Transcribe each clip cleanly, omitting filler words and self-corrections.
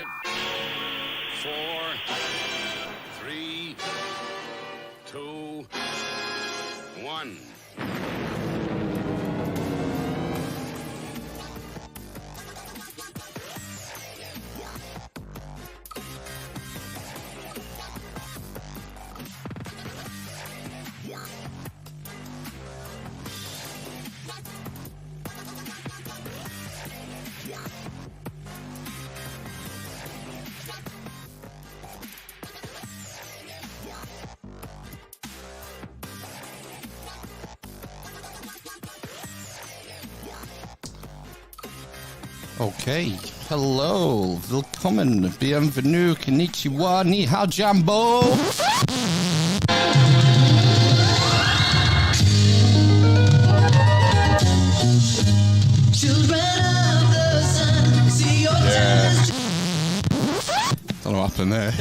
4, 3, 2, 1. Okay, hello, willkommen, bienvenue, konnichiwa, ni hao jambo. Don't know what happened there.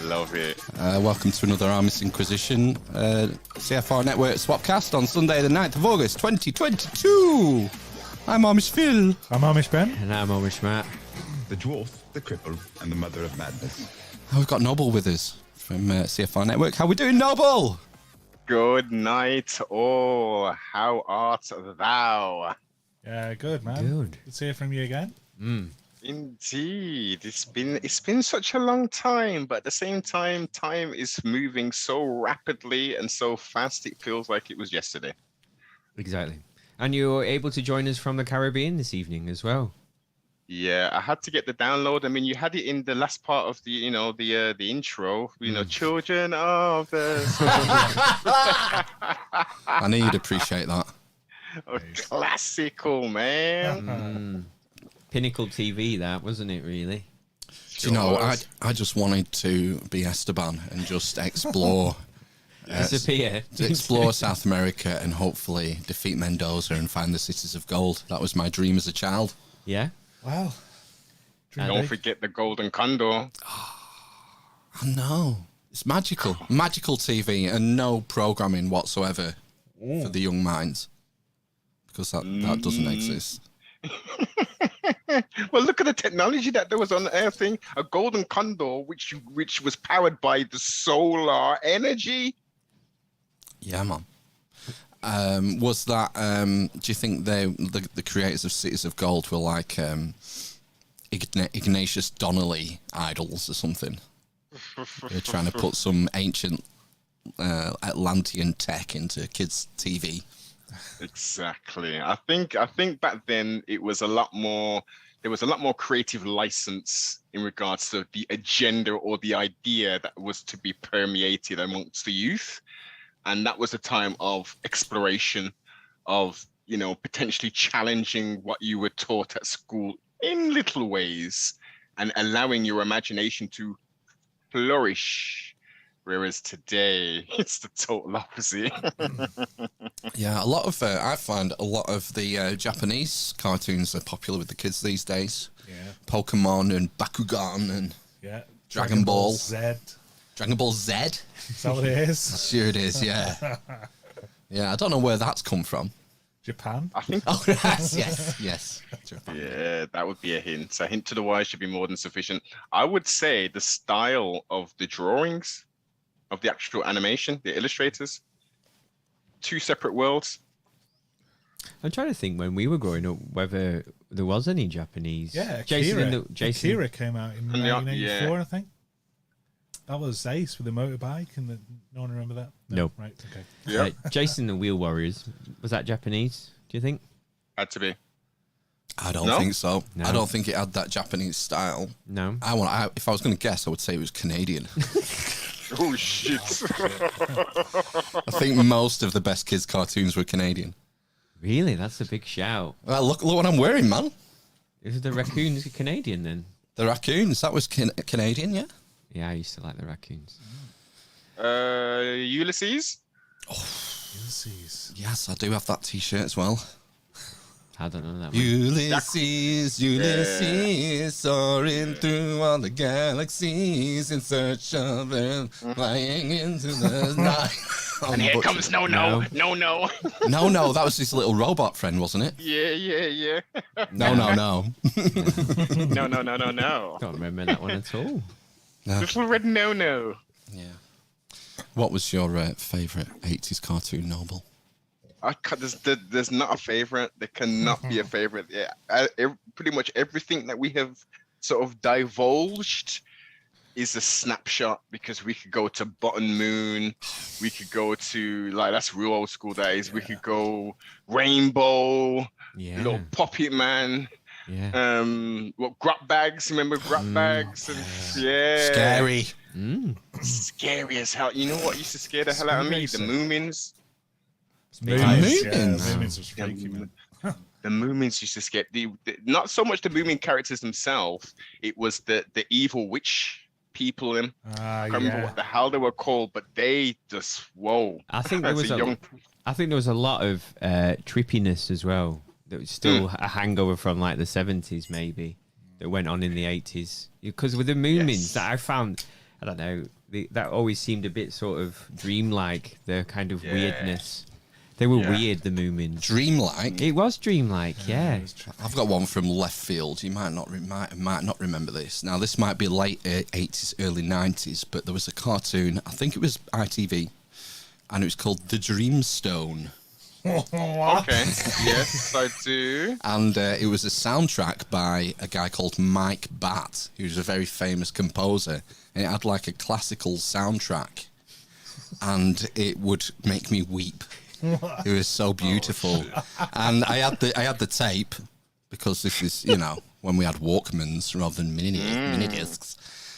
Love it. Welcome to another Armis Inquisition CFR Network Podcast on Sunday the 9th of August 2022. I'm Amish Phil. I'm Amish Ben. And I'm Amish Matt. The dwarf, the cripple, and the mother of madness. Oh, we've got Noble with us from CFR Network. How we doing, Noble? Good night, all. How art thou? Yeah, good, man. Good. Good to hear from you again. Indeed. It's been such a long time, but at the same time is moving so rapidly and so fast it feels like it was yesterday. Exactly. And you're able to join us from the Caribbean this evening as well. Yeah, I had to get the download. I mean, you had it in the last part of the, the intro, children of the... I knew you'd appreciate that. Oh, classical, man. Pinnacle TV, that, wasn't it, really? Do you know, I just wanted to be Esteban and just explore... Disappear. to explore South America and hopefully defeat Mendoza and find the cities of gold. That was my dream as a child. Yeah? Wow. Don't forget the Golden Condor. I know. It's magical. Magical TV and no programming whatsoever for the young minds. Because that doesn't exist. Well, look at the technology that there was on Earth thing. A Golden Condor, which was powered by the solar energy. Yeah, man. Was that? Do you think the creators of Cities of Gold were like Ignatius Donnelly idols or something? They're trying to put some ancient Atlantean tech into kids' TV. Exactly. I think back then it was a lot more. There was a lot more creative license in regards to the agenda or the idea that was to be permeated amongst the youth. And that was a time of exploration, of, potentially challenging what you were taught at school in little ways and allowing your imagination to flourish. Whereas today, it's the total opposite. Yeah, a lot of I find a lot of the Japanese cartoons are popular with the kids these days. Yeah. Pokemon and Bakugan and Dragon Ball Z. Dragon Ball Z? Is that what it is? Sure it is, yeah. Yeah, I don't know where that's come from. Japan? I think. Oh, yes. Japan. Yeah, that would be a hint. A hint to the wise should be more than sufficient. I would say the style of the drawings, of the actual animation, the illustrators, two separate worlds. I'm trying to think when we were growing up whether there was any Japanese. Yeah, Jason. Akira came out in 1984, yeah. I think. That was Ace with the motorbike, and no one remember that? Nope. Right, okay. Yeah, Jason and the Wheel Warriors. Was that Japanese, do you think? had to be. I don't think so. No. I don't think it had that Japanese style. No. If I was going to guess, I would say it was Canadian. Oh, shit. I think most of the best kids' cartoons were Canadian. Really? That's a big shout. Well, look what I'm wearing, man. Is the raccoons Canadian then? The raccoons, that was Canadian, yeah? Yeah, I used to like the raccoons. Ulysses? Ulysses. Yes, I do have that T-shirt as well. I don't know that one. Ulysses, soaring through all the galaxies in search of them, flying into the night. And here comes no. No, that was his little robot friend, wasn't it? Yeah. No. No. Don't remember that one at all. No. Little red no. Yeah. What was your favourite 80s cartoon, Noble? There's not a favorite. There cannot be a favorite. Yeah, pretty much everything that we have sort of divulged is a snapshot, because we could go to Button Moon, we could go to, like, that's real old school days. Yeah. We could go Rainbow, Little Puppet Man. Yeah. What, Grub Bags? Remember Grub Bags? And, Scary. Scary as hell. You know what used to scare the hell out of me? The Moomins. Moomins was freaky, man. The Moomins used to scare not so much the Moomin characters themselves. It was the evil witch people. I can't remember what the hell they were called, but they just I think there was a lot of trippiness as well. That was still a hangover from like the 70s, maybe, that went on in the 80s. Because with the Moomins, that I found, I don't know, that always seemed a bit sort of dreamlike. The kind of weirdness. They were weird, the Moomins. Dreamlike? It was dreamlike, yeah. I've got one from left field. You might not remember this. Now, this might be late 80s, early 90s, but there was a cartoon, I think it was ITV, and it was called The Dreamstone. Okay, yes, I do. And it was a soundtrack by a guy called Mike Batt, who's a very famous composer. And it had like a classical soundtrack, and it would make me weep. It was so beautiful. And I had the tape, because this is, when we had Walkmans rather than mini discs.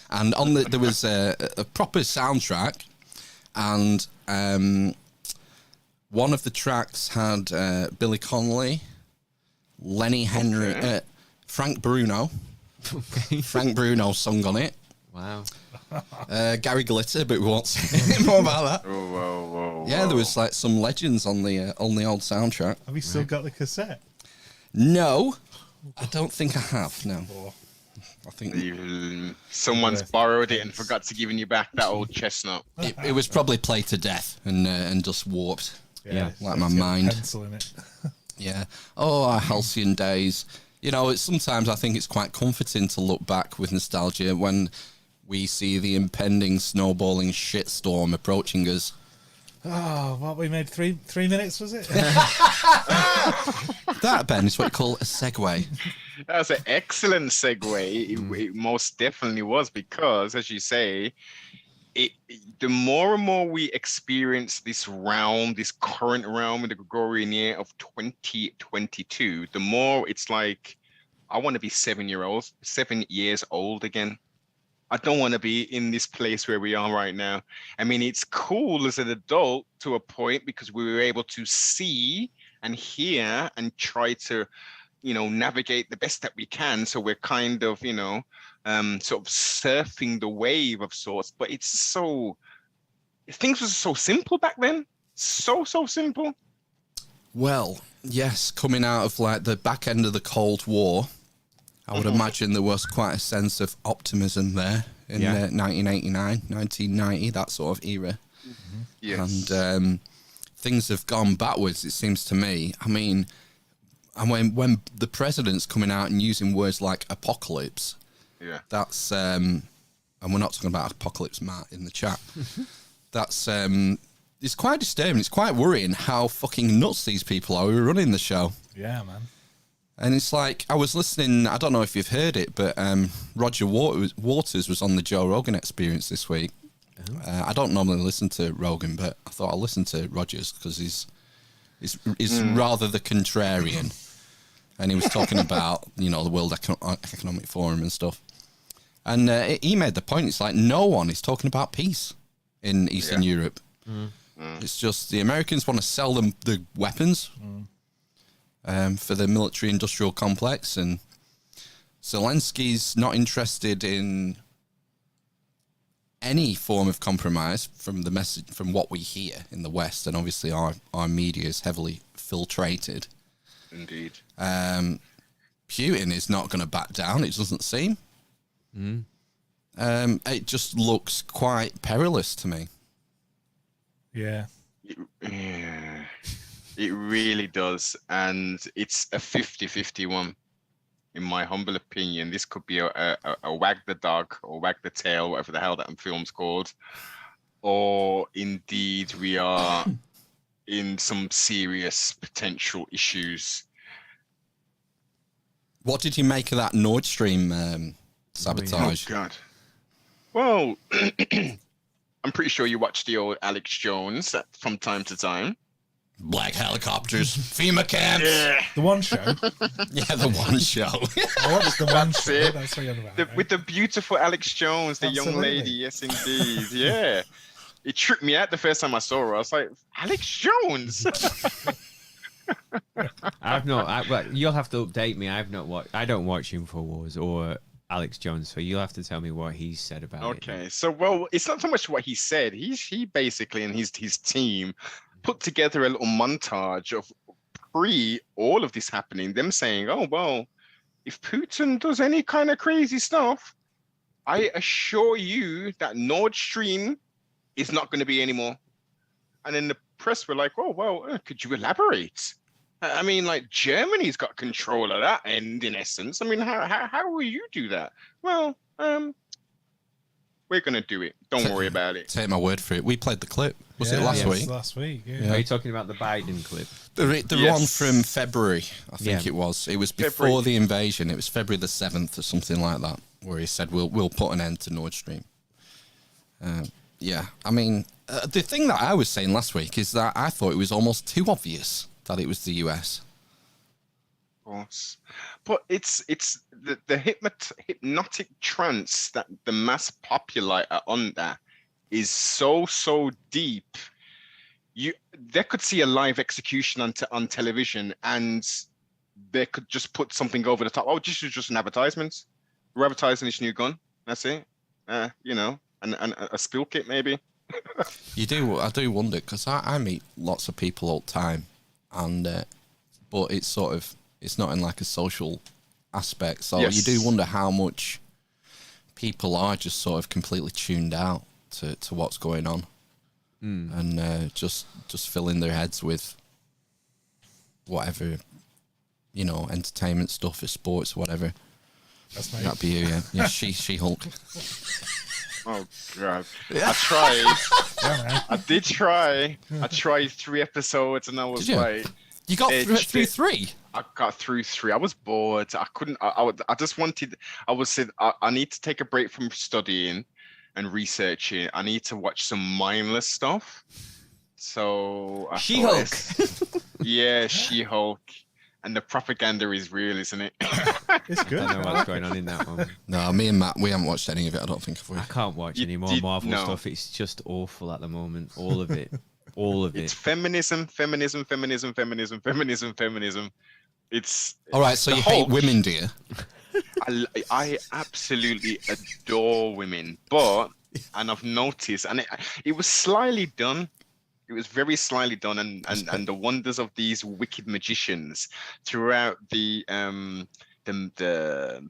And on there was a proper soundtrack, and one of the tracks had Billy Connolly, Lenny Henry, Frank Bruno. Okay. Frank Bruno sung on it. Wow. Gary Glitter, but we won't say more about that. Whoa. Yeah, there was like some legends on the old soundtrack. Have you still got the cassette? No, I don't think I have. No, I think someone's borrowed it and forgot to give you back that old chestnut. it was probably played to death and just warped. Yeah, like my mind. Pencil in it. Yeah. Oh, our halcyon days. Sometimes I think it's quite comforting to look back with nostalgia when we see the impending snowballing shitstorm approaching us. Oh, what we made 3 minutes, was it? That, Ben, is what you call a segue. That was an excellent segue. It most definitely was, because, as you say, the more and more we experience this current realm in the Gregorian year of 2022, the more it's like, I want to be 7 years old again. I don't want to be in this place where we are right now. I mean, it's cool as an adult to a point, because we were able to see and hear and try to, navigate the best that we can. So we're kind of, sort of surfing the wave of sorts. But things were so simple back then. So simple. Well, yes, coming out of like the back end of the Cold War, I would imagine there was quite a sense of optimism there in 1989, 1990, that sort of era. Mm-hmm. Yes. And things have gone backwards, it seems to me. I mean, and when the president's coming out and using words like apocalypse, that's, and we're not talking about apocalypse, Matt, in the chat. That's, it's quite disturbing. It's quite worrying how fucking nuts these people are who are running the show. Yeah, man. And it's like, I was listening, I don't know if you've heard it, but Roger Waters was on the Joe Rogan Experience this week. I don't normally listen to Rogan, but I thought I'll listen to Rogers because he's rather the contrarian. And he was talking about, the World Economic Forum and stuff. And he made the point, it's like no one is talking about peace in Eastern Europe. It's just the Americans want to sell them the weapons. For the military-industrial complex, and Zelensky's not interested in any form of compromise from the message, from what we hear in the West, and obviously our media is heavily filtrated. Indeed. Putin is not going to back down. It doesn't seem. It just looks quite perilous to me. Yeah. It really does. And it's a 50-50 one, in my humble opinion. This could be a wag the dog or wag the tail, whatever the hell that film's called. Or indeed, we are in some serious potential issues. What did you make of that Nord Stream sabotage? Oh, God. Well, I'm pretty sure you watch the old Alex Jones from time to time. Black helicopters, FEMA camps. Yeah. The one show. Yeah, the one show. What's the one show? it. That's what you're on about, With the beautiful Alex Jones, the young Absolutely. lady. Yes, indeed. Yeah. It tripped me out the first time I saw her. I was like, Alex Jones. I've not. Well, you'll have to update me. I've not watched. I don't watch InfoWars or Alex Jones, so you'll have to tell me what he said about it. Okay, so well, it's not so much what he said. He basically and his team put together a little montage of all of this happening. Them saying, "Oh well, if Putin does any kind of crazy stuff, I assure you that Nord Stream is not going to be anymore." And then the press were like, "Oh well, could you elaborate?" I mean, like Germany's got control of that end in essence. I mean, how will you do that? Well, we're gonna do it. Don't worry about it. Take my word for it. We played the clip. Was it last week? Last week. Yeah. Are you talking about the Biden clip? The Yes. one from February, I think it was. It was before February. the invasion. It was February the 7th or something like that, where he said, we'll put an end to Nord Stream. Yeah, I mean, the thing that I was saying last week is that I thought it was almost too obvious that it was the US. Of course, but it's the hypnotic trance that the mass populi are under is so deep. They could see a live execution on television, and they could just put something over the top. Oh, this is just an advertisement. We're advertising this new gun. That's it. You know, and a spill kit maybe. I do wonder, because I meet lots of people all the time, and but it's sort of, it's not in like a social aspect, so Yes. you do wonder how much people are just sort of completely tuned out to what's going on, and just filling their heads with whatever, you know, entertainment stuff, or sports, whatever. That's me. That'd be you, yeah. She-Hulk. Oh God! I tried. Yeah, man. I did try. I tried 3 episodes, and I was Did you? like, You got It- through 3? I got through 3. I was bored. I couldn't. I just wanted. I need to take a break from studying and researching. I need to watch some mindless stuff. So I thought She-Hulk. Yeah, She-Hulk. And the propaganda is real, isn't it? It's good. I don't know what's going on in that one. No, me and Matt, we haven't watched any of it, I don't think, have we? I can't watch You any more did- Marvel no. stuff. It's just awful at the moment. All of it. All of It's it. feminism. It's All right, so the you hate Hulk. women, do you? I absolutely adore women, but and I've noticed, and it was slyly done. It was very slyly done, and the wonders of these wicked magicians throughout the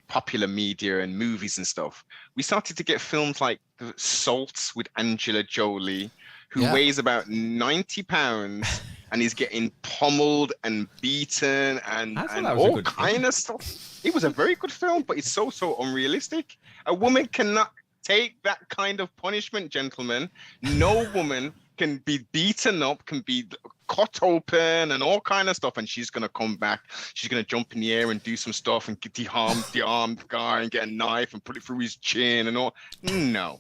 popular media and movies and stuff. We started to get films like Salt with Angela Jolie, who Yeah. weighs about 90 pounds and is getting pummeled and beaten and I thought that was a all good kind film. of stuff. It was a very good film, but it's so unrealistic. A woman cannot take that kind of punishment, gentlemen. No woman can be beaten up, can be cut open and all kind of stuff, and she's gonna come back. She's gonna jump in the air and do some stuff and get the armed guy and get a knife and put it through his chin and all. No.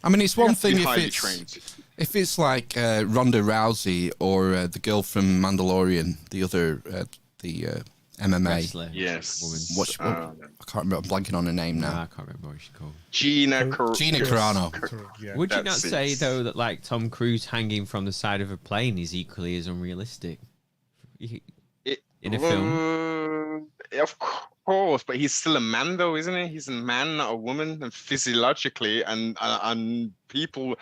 I mean, it's You one have to be thing highly if it's trained. if it's like Ronda Rousey or the girl from Mandalorian, the other the MMA. Wrestler. Yes. Woman. I can't remember. I'm blanking on her name No, now. I can't remember what she's called. Gina Carano. Yeah. Would you not That's say it. though that like Tom Cruise hanging from the side of a plane is equally as unrealistic in a film? Of course, but he's still a man, though, isn't he? He's a man, not a woman, and physiologically, and people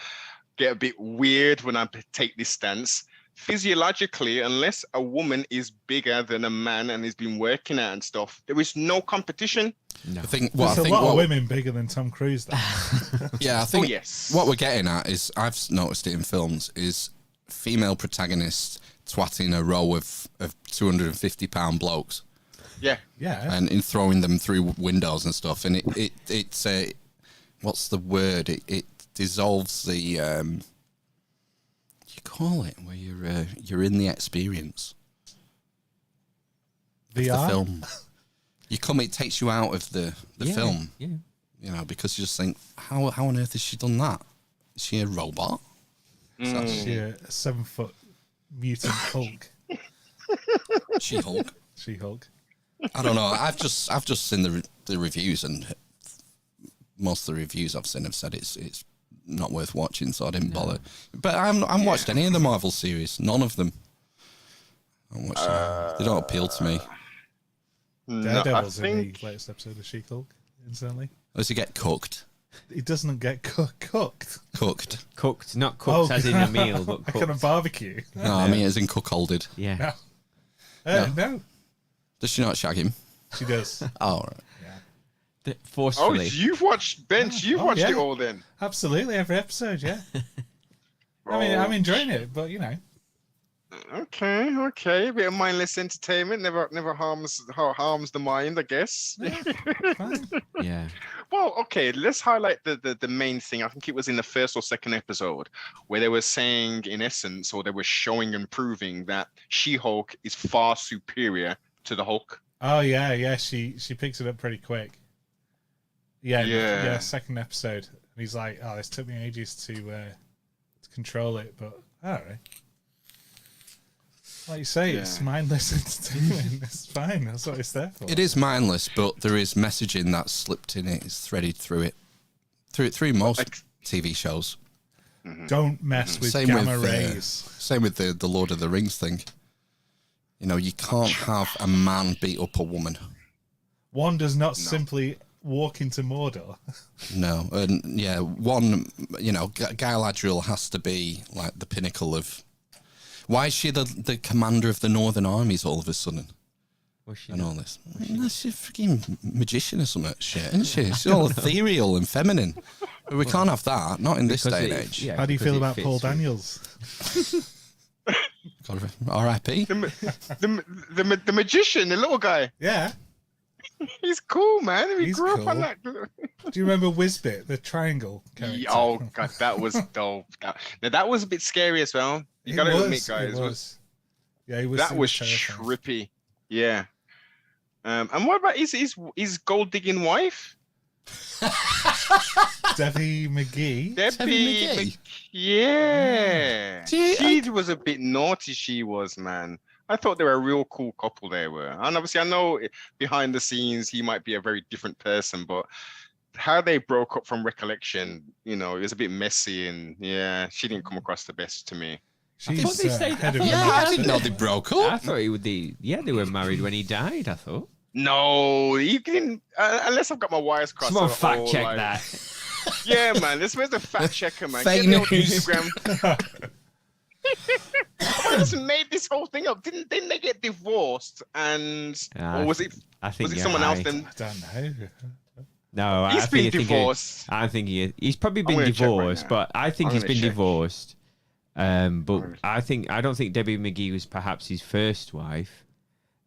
get a bit weird when I take this stance. physiologically, unless a woman is bigger than a man and has been working out and stuff, there is no competition. No. There's a lot of women bigger than Tom Cruise, though. Yeah, I think yes. what we're getting at is, I've noticed it in films, is female protagonists twatting a row of 250-pound blokes. Yeah. Yeah. And in throwing them through windows and stuff. And it's a, what's the word? It dissolves the, you call it, where you're in the experience. VR? The film. It takes you out of the film. Yeah. You know, because you just think, how on earth has she done that? Is she a robot? She a 7-foot mutant Hulk. She-Hulk. She-Hulk. I don't know. I've just seen the reviews, and most of the reviews I've seen have said it's not worth watching, so I didn't bother. But I haven't watched any of the Marvel series. None of them. I haven't watched them. They don't appeal to me. Daredevil's in the latest episode of She-Hulk, incidentally. Does he get cooked? He doesn't get cooked. Cooked, not cooked as in a meal, but Like on a cooked. barbecue. No, I mean as in cuckolded. Yeah. No. Does she not shag him? She does. Oh, all right. Oh, Forcefully. you've watched Bench. You've watched yeah. it all then. Absolutely, every episode, yeah. I mean, I'm enjoying it, but you know. Okay. A bit of mindless entertainment never harms the mind, I guess. Fine. Yeah. Well, okay, let's highlight the main thing. I think it was in the first or second episode where they were saying, in essence, or they were showing and proving that She-Hulk is far superior to the Hulk. Oh yeah. She picks it up pretty quick. Yeah. Second episode, and he's like, "Oh, this took me ages to control it, but all right." Like you say, it's mindless entertainment. It's fine. That's what it's there for. It is mindless, but there is messaging that's slipped in it. It's threaded through it. Through most TV shows. Don't mess with Same gamma with, rays. Same with the Lord of the Rings thing. You know, you can't have a man beat up a woman. One does not simply walk into Mordor. No, and yeah, one, you know, Galadriel has to be like the pinnacle of. Why is she the commander of the Northern Armies all of a sudden? Was she and not? all this. She's a freaking magician or something shit, isn't she? She's all ethereal and feminine. But we can't have that, not in this day and age. Yeah, How do you because feel it about fits Paul with- Daniels? R.I.P. The magician, the little guy. Yeah. He's cool, man. He He's grew up cool. on that. Do you remember Whizbit, the triangle character? Oh god, that was dope. Now that was a bit scary as well. You It gotta was, admit, guys. it was. Yeah, he was. That he was terrifying. trippy. Yeah. And what about his gold digging wife? Debbie McGee. Debbie McGee? Yeah. Gee, She was a bit naughty, she was, man. I thought they were a real cool couple they were. And obviously I know behind the scenes he might be a very different person, but how they broke up from recollection, you know, it was a bit messy, and yeah, she didn't come across the best to me. She's thought they stayed- head of I Yeah, thought I the didn't know they broke up. I thought they were married when he died, I thought. No, he didn't. Unless I've got my wires crossed. Someone or- fact or, check like- that. Yeah, man. Where's the fact checker, man? Fake Get me on news. Instagram. Someone just made this whole thing up. Didn't they get divorced? And Yeah, or was it I think was it you're someone else? high. Then I don't know. No, he's I been think divorced. I think he's probably I'm been gonna check right divorced, now. but I think I'm he's gonna been check. divorced. But I don't think Debbie McGee was perhaps his first wife.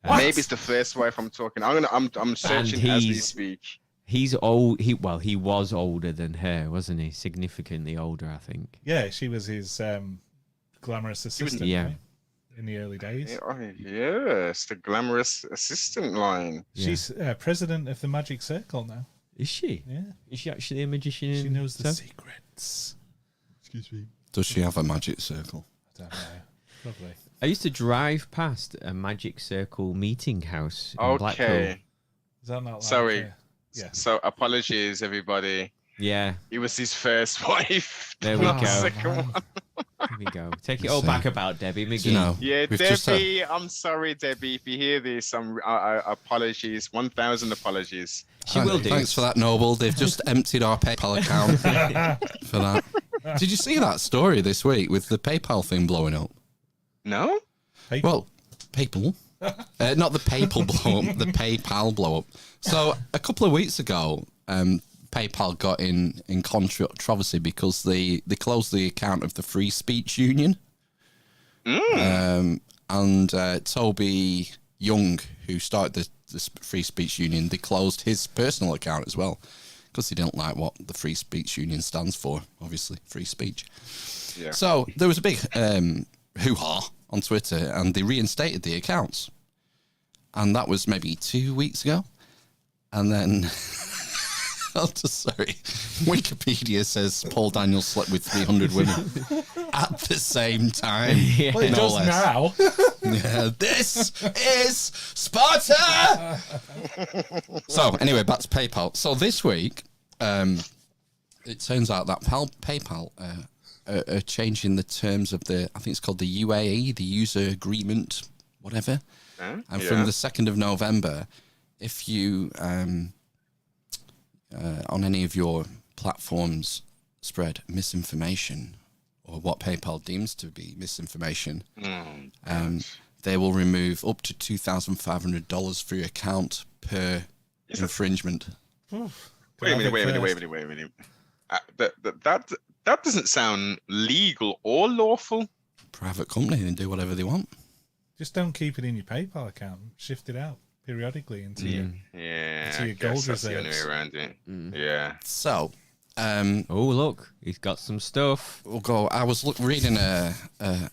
Maybe it's the first wife I'm talking. I'm searching as we speak. He's old. He was older than her, wasn't he? Significantly older, I think. Yeah, she was his glamorous assistant. Yeah. Right? In the early days. Oh, yes, the glamorous assistant line. She's president of the Magic Circle now. Is she? Yeah. Is she actually a magician? She knows the stuff? secrets. Excuse me. Does she have a magic circle? I don't know. Probably. I used to drive past a Magic Circle meeting house in Blackpool. Okay. Is that not like Sorry. yeah. So apologies, everybody. Yeah, It was his first wife. There we not the go. second one. there we go. Take it all back about Debbie McGee. You know, Yeah, we've just had- Debbie, I'm sorry, Debbie. If you hear this, apologies. 1,000 apologies. She will do. Thanks for that, Noble. They've just emptied our PayPal account for that. Did you see that story this week with the PayPal thing blowing up? No? Well, people. Not the PayPal blow up, the PayPal blow up. So a couple of weeks ago, PayPal got in controversy because they closed the account of the Free Speech Union. And Toby Young, who started the Free Speech Union, they closed his personal account as well because they didn't like what the Free Speech Union stands for, obviously, free speech. Yeah. So there was a big hoo-ha on Twitter, and they reinstated the accounts. And that was maybe 2 weeks ago. And then, Wikipedia says Paul Daniels slept with 300 women at the same time. Yeah. Well, it does now. Yeah, this is Sparta! So, anyway, back to PayPal. So this week, it turns out that PayPal are changing the terms of I think it's called the UAE, the User Agreement, whatever. And from the 2nd of November, if you, on any of your platforms, spread misinformation or what PayPal deems to be misinformation, they will remove up to $2,500 for your account per infringement. Wait a minute. That doesn't sound legal or lawful. Private company, they can do whatever they want. Just don't keep it in your PayPal account. Shift it out periodically into your gold reserves. The only way around it. Yeah. So, oh look, he's got some stuff. We'll go. I was reading a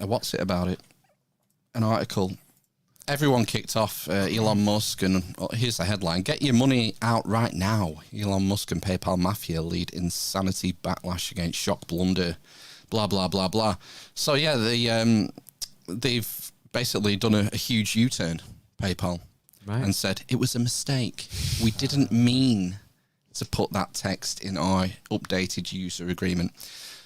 what's it about it, an article. Everyone kicked off Elon Musk, and here's the headline: "Get your money out right now." Elon Musk and PayPal mafia lead insanity backlash against shock blunder. Blah blah blah blah. So yeah, they've basically done a huge U-turn, PayPal, and said it was a mistake. We didn't mean to put that text in our updated user agreement.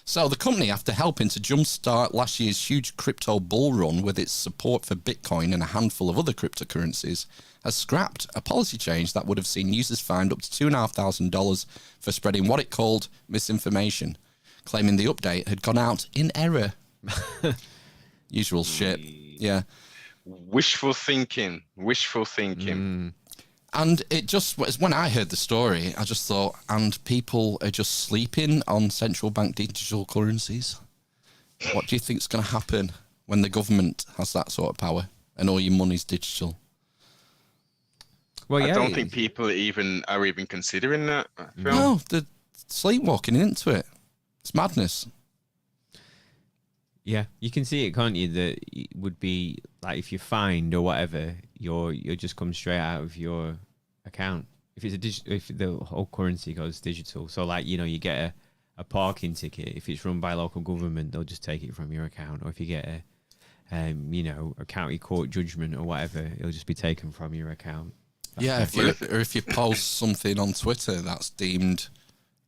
So the company, after helping to jumpstart last year's huge crypto bull run with its support for Bitcoin and a handful of other cryptocurrencies, has scrapped a policy change that would have seen users fined up to $2,500 for spreading what it called misinformation, claiming the update had gone out in error. Usual shit. Yeah. Wishful thinking. And it just was, when I heard the story, I just thought, and people are just sleeping on central bank digital currencies. What do you think is going to happen when the government has that sort of power and all your money's digital? Well, yeah, I don't think people are even considering that. Phil. No, they're sleepwalking into it. It's madness. Yeah, you can see it, can't you? That it would be like if you're fined or whatever, you'll just come straight out of your account. If it's if the whole currency goes digital, so like you get a parking ticket. If it's run by local government, they'll just take it from your account. Or if you get a county court judgment or whatever, it'll just be taken from your account. That's if you post something on Twitter that's deemed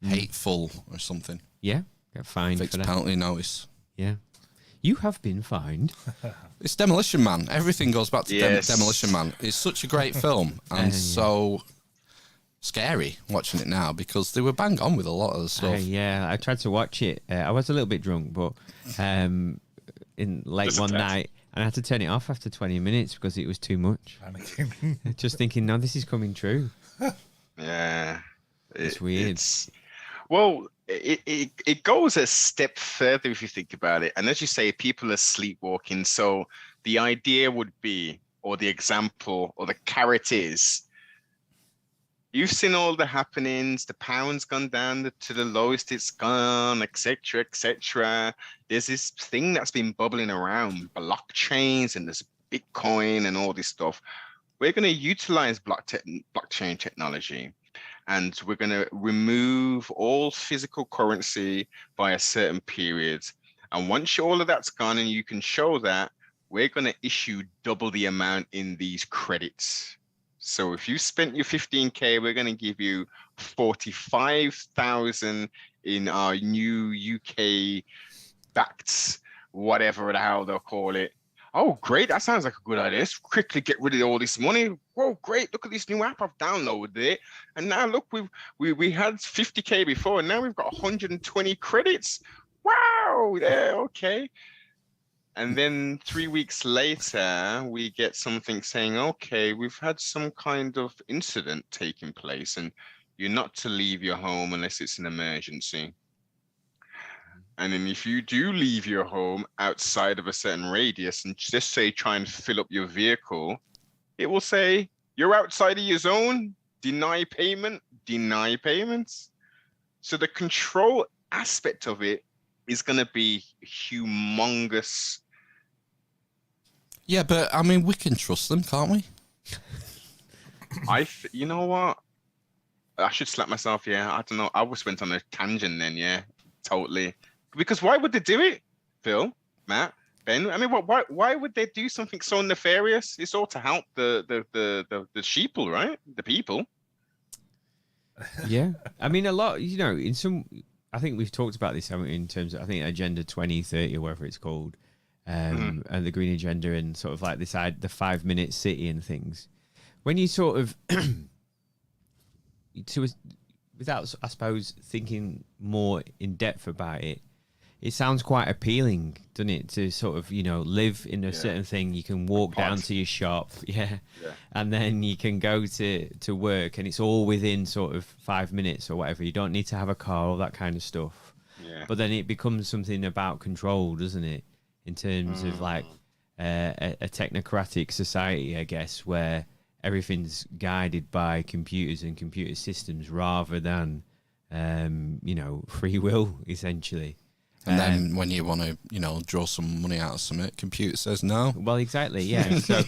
hateful or something. Yeah, get fined for that. Penalty notice. Yeah. You have been fined. It's Demolition Man. Everything goes back to Demolition Man. It's such a great film and so scary watching it now because they were bang on with a lot of the stuff. Yeah, I tried to watch it. I was a little bit drunk, but in late one night, and I had to turn it off after 20 minutes because it was too much. Just thinking, no, this is coming true. Yeah. It's weird. Well, it goes a step further if you think about it. And as you say, people are sleepwalking. So the idea would be, or the example, or the carrot is, you've seen all the happenings. The pound's gone down to the lowest it's gone, etc., etc. There's this thing that's been bubbling around, blockchains, and there's Bitcoin and all this stuff. We're going to utilize blockchain technology. And we're going to remove all physical currency by a certain period. And once all of that's gone and you can show that, we're going to issue double the amount in these credits. So if you spent your 15K, we're going to give you 45,000 in our new UK backed, whatever the hell they'll call it. Oh, great. That sounds like a good idea. Let's quickly get rid of all this money. Whoa, great. Look at this new app. I've downloaded it. And now look, we had 50K before, and now we've got 120 credits. Wow. Yeah, okay. And then 3 weeks later, we get something saying, okay, we've had some kind of incident taking place and you're not to leave your home unless it's an emergency. And then if you do leave your home outside of a certain radius and just say try and fill up your vehicle, it will say you're outside of your zone, deny payment, deny payments. So the control aspect of it is going to be humongous. Yeah, but I mean, we can trust them, can't we? You know what? I should slap myself. Yeah, I don't know. I just went on a tangent then. Yeah, totally. Because why would they do it, Phil, Matt, Ben? I mean, why would they do something so nefarious? It's all to help the sheeple, right? The people. Yeah, I mean, a lot. You know, in some, I think we've talked about this, haven't we, in terms of, I think, Agenda 2030 or whatever it's called, and the Green Agenda, and sort of like this, the 5-minute city and things. When you sort of, without, I suppose, thinking more in depth about it, it sounds quite appealing, doesn't it? To sort of, you know, live in a certain thing. You can walk down to your shop, and then you can go to work, and it's all within sort of 5 minutes or whatever. You don't need to have a car, all that kind of stuff. Yeah. But then it becomes something about control, doesn't it? In terms of like a technocratic society, I guess, where everything's guided by computers and computer systems rather than, you know, free will, essentially. And then when you want to, you know, draw some money out of something, computer says no. Well, exactly, yeah. So,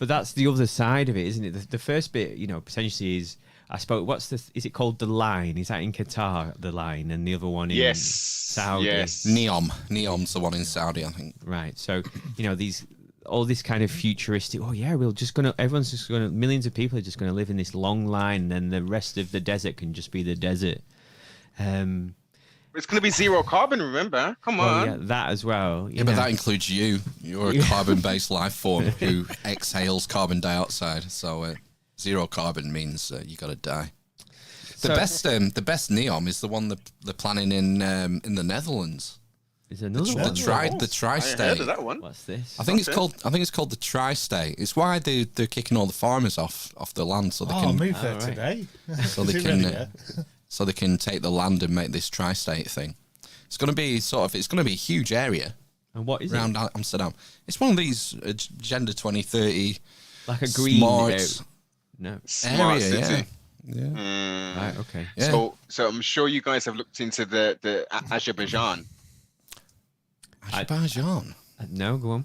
but that's the other side of it, isn't it? The first bit, you know, potentially is, I suppose, is it called the line? Is that in Qatar, the line, and the other one in Saudi? Yes. Neom's the one in Saudi, I think. Right. So, you know, all this kind of futuristic, everyone's just gonna, millions of people are just gonna live in this long line, and then the rest of the desert can just be the desert. It's going to be zero carbon, remember? Come on. Yeah, that as well. Yeah, but that includes you. You're a carbon-based life form who exhales carbon dioxide. So zero carbon means you got to die. The best Neom is the one they're planning in the Netherlands. Is another one? The tri-state. I heard of that one. What's this? I think it's called the tri-state. It's why they're kicking all the farmers off the land so they can move there today. So they can. So they can take the land and make this tri-state thing. It's going to be a huge area. And what is around it? Amsterdam. It's one of these Agenda 2030 like a green smart smart area, city. Yeah. Right, okay. Yeah. So I'm sure you guys have looked into the Azerbaijan. Azerbaijan. No, go on.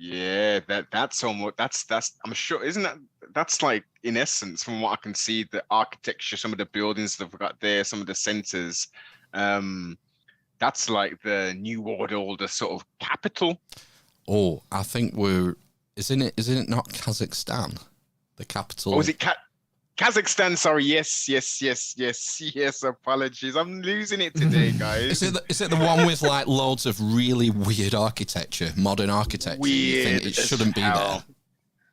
Yeah, that's almost that's I'm sure, isn't that's like, in essence, from what I can see, the architecture, some of the buildings that we've got there, some of the centers, that's like the New World Order sort of capital. Oh, I think isn't it not Kazakhstan, the capital? Oh, is it Kazakhstan? Sorry, yes. Apologies, I'm losing it today, guys. Is it the one with like loads of really weird architecture, modern architecture? You think it shouldn't be there?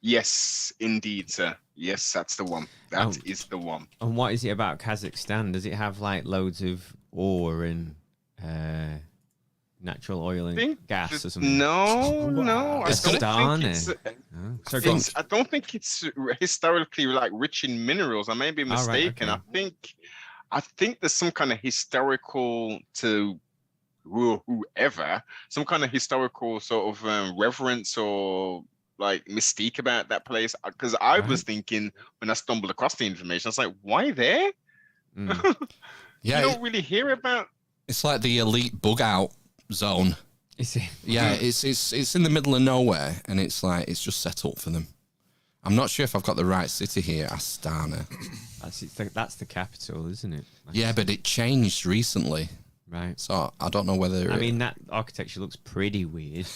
Yes, indeed, sir. Yes, that's the one. That is the one. And what is it about Kazakhstan? Does it have like loads of ore and natural oil and gas or something? No. I don't think it's historically like rich in minerals. I may be mistaken. Right, okay. I think there's some kind of historical to whoever, some kind of historical sort of reverence or like mystique about that place. Because I was thinking when I stumbled across the information, I was like, why there? Yeah, you don't really hear about. It's like the elite bug out zone. Is it? Yeah, it's in the middle of nowhere, and it's like it's just set up for them. I'm not sure if I've got the right city here, Astana. That's the capital, isn't it? Yeah, but it changed recently. Right. So I don't know whether. I mean, that architecture looks pretty weird,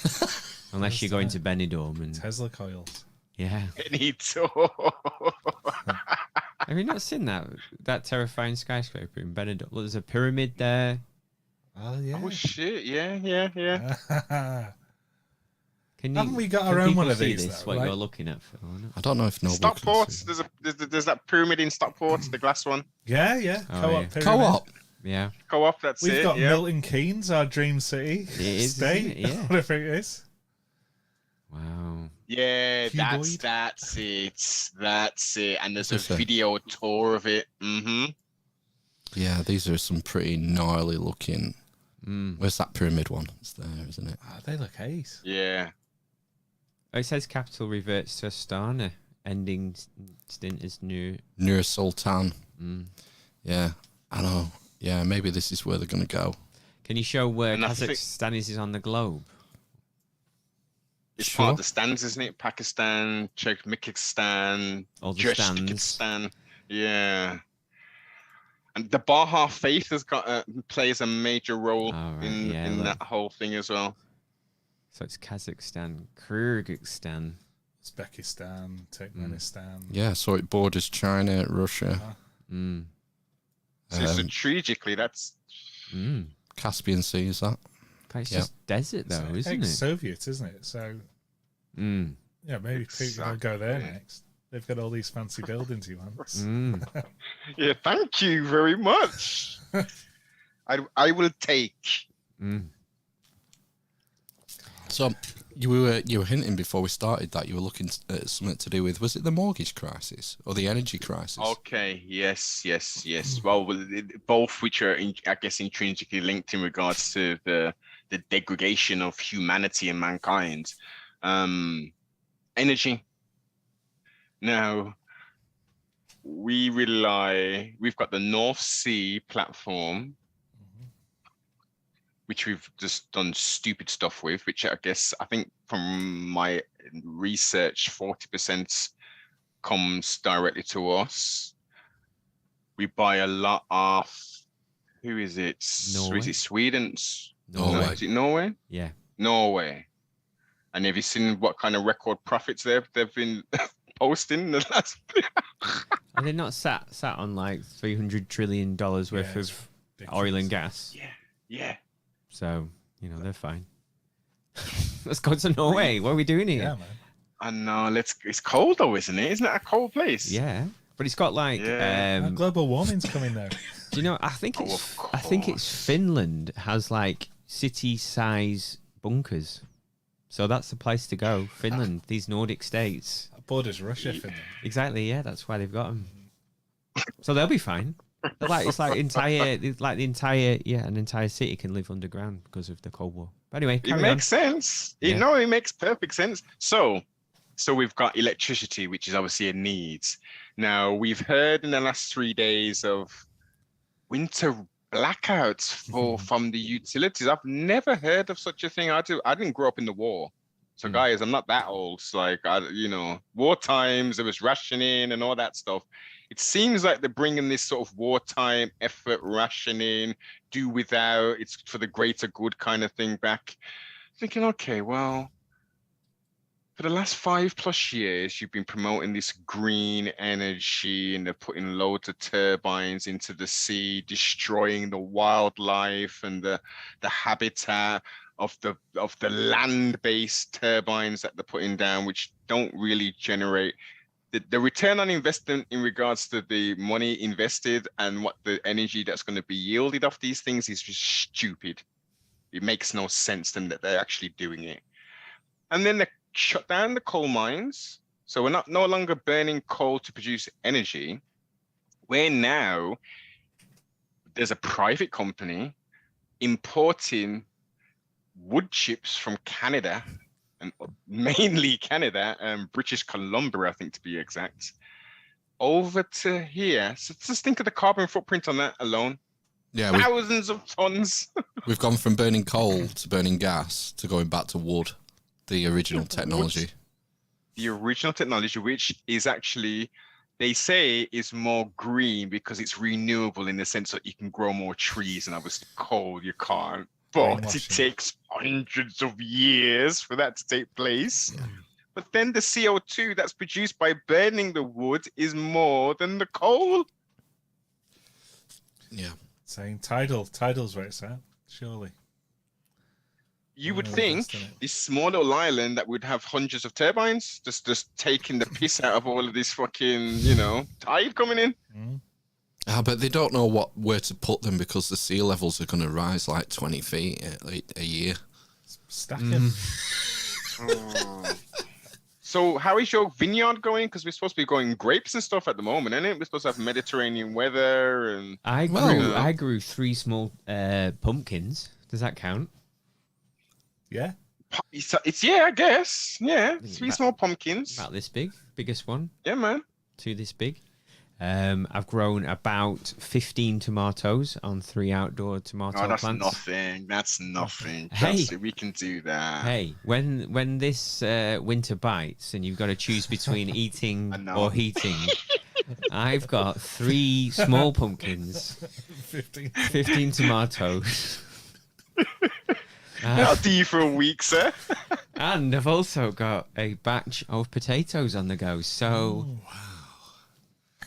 unless you're going to Benidorm and Tesla coils. Yeah. Benito. Have you not seen that terrifying skyscraper in Benidorm? Look, there's a pyramid there. Oh yeah. Oh shit! Yeah. Haven't we got our own one of these? What you're looking at, Phil? I don't know if nobody. Stockport. There's that pyramid in Stockport, the glass one. Yeah. Co-op. Yeah. Co-op. That's We've it. got Milton Keynes, our dream city. It is, state. isn't it? Yeah. Whatever it is. Wow. Yeah, Cuboid? that's it. And there's a Is it? video tour of it. Mm-hmm. Yeah, these are some pretty gnarly looking. Where's that pyramid one? It's there, isn't it? Oh, they look ace. Yeah. Oh, it says capital reverts to Astana, ending stint as new. Nur Sultan. Yeah, I know. Yeah, maybe this is where they're going to go. Can you show where And I think- Kazakhstan is on the globe? It's Sure. part of the stands, isn't it? Pakistan, Turkmenistan, All the stands. Tajikistan. Yeah. And the Baha faith has got plays a major role Oh, right. in Yeah, in look. that whole thing as well. So it's Kazakhstan, Kyrgyzstan. Uzbekistan, Turkmenistan. Yeah, so it borders China, Russia, Mm. So strategically, that's Caspian Sea, is that? But it's Yeah. just desert, though, isn't it? Ex-Soviet, isn't it? So, Mm. yeah, maybe Putin will go there Exactly. next. They've got all these fancy buildings he wants. Mm. yeah. Thank you very much. I will take. Mm. So you were hinting before we started that you were looking at something to do with, was it the mortgage crisis or the energy crisis? Okay. Yes. Well, both which are, I guess, intrinsically linked in regards to the degradation of humanity and mankind. Energy. Now, we've got the North Sea platform, which we've just done stupid stuff with, which I think from my research, 40% comes directly to us. We buy a lot of, who is it? Norway? Is it Sweden? Norway. No, is it Norway? Yeah. Norway. And have you seen what kind of record profits they've been posting in the last? Are they not sat on like $300 trillion worth Yeah, of it's oil ridiculous. and gas? Yeah. So, they're fine. Let's go to Norway. What are we doing here? Yeah, man. I know. It's cold though, isn't it? Isn't it a cold place? Yeah. But it's got like Yeah. Global warming's coming though. do you know I think Oh, it's of I think it's course. Finland has like city size bunkers. So that's the place to go. Finland, these Nordic states. That borders Russia, Finland. Exactly, yeah, that's why they've got them. So they'll be fine. They're like an entire city can live underground because of the Cold War. But anyway, It carry makes sense. Yeah. It makes perfect sense. So we've got electricity, which is obviously a need. Now we've heard in the last 3 days of winter blackouts from the utilities. I've never heard of such a thing. I didn't grow up in the war. So guys, I'm not that old. It's like, war times, there was rationing and all that stuff. It seems like they're bringing this sort of wartime effort, rationing, do without, it's for the greater good kind of thing back. Thinking, okay, well, for the last 5+ years, you've been promoting this green energy and they're putting loads of turbines into the sea, destroying the wildlife and the habitat of the land-based turbines that they're putting down, which don't really generate the return on investment in regards to the money invested and what the energy that's going to be yielded off these things is just stupid. It makes no sense to them that they're actually doing it. And then they shut down the coal mines. So we're no longer burning coal to produce energy. There's a private company importing wood chips from Canada, and mainly Canada and British Columbia, I think to be exact, over to here. So just think of the carbon footprint on that alone. Yeah, Thousands of tons. we've gone from burning coal to burning gas to going back to wood, the original technology. The original technology, which is actually, they say, is more green because it's renewable in the sense that you can grow more trees, and obviously coal you can't. But it Greenwashing. takes hundreds of years for that to take place. Yeah. But then the CO2 that's produced by burning the wood is more than the coal. Yeah. Saying tidal's where it's at, surely. You would Yeah, think that's it. this small little island that would have hundreds of turbines just taking the piss out of all of this fucking, tide coming in. But they don't know where to put them because the sea levels are going to rise like 20 feet a year. Stack him. So how is your vineyard going? Because we're supposed to be growing grapes and stuff at the moment, isn't it? We're supposed to have Mediterranean weather and. I grew 3 small pumpkins. Does that count? Yeah. It's I guess. Yeah, 3 small pumpkins. About this big, biggest one. Yeah, man. 2 this big. I've grown about 15 tomatoes on 3 outdoor tomato plants. That's nothing. Hey, we can do that. Hey, when this winter bites and you've got to choose between eating or heating, I've got 3 small pumpkins, 15 tomatoes. That'll do you for a week, sir. And I've also got a batch of potatoes on the go. So.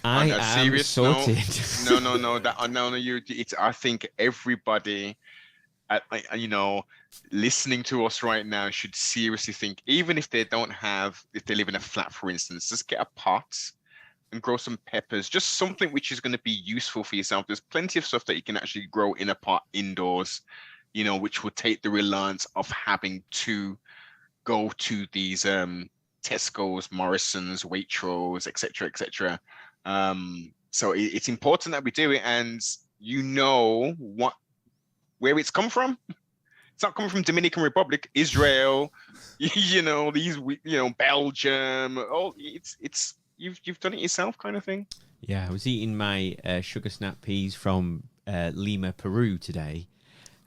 I am sorted. I think everybody, listening to us right now should seriously think, even if they live in a flat, for instance, just get a pot and grow some peppers, just something which is going to be useful for yourself. There's plenty of stuff that you can actually grow in a pot indoors, which will take the reliance of having to go to these Tesco's, Morrison's, Waitrose, etc. So it's important that we do it, and where it's come from. It's not coming from Dominican Republic, Israel, Belgium. Oh, it's you've done it yourself, kind of thing. Yeah, I was eating my sugar snap peas from Lima, Peru today,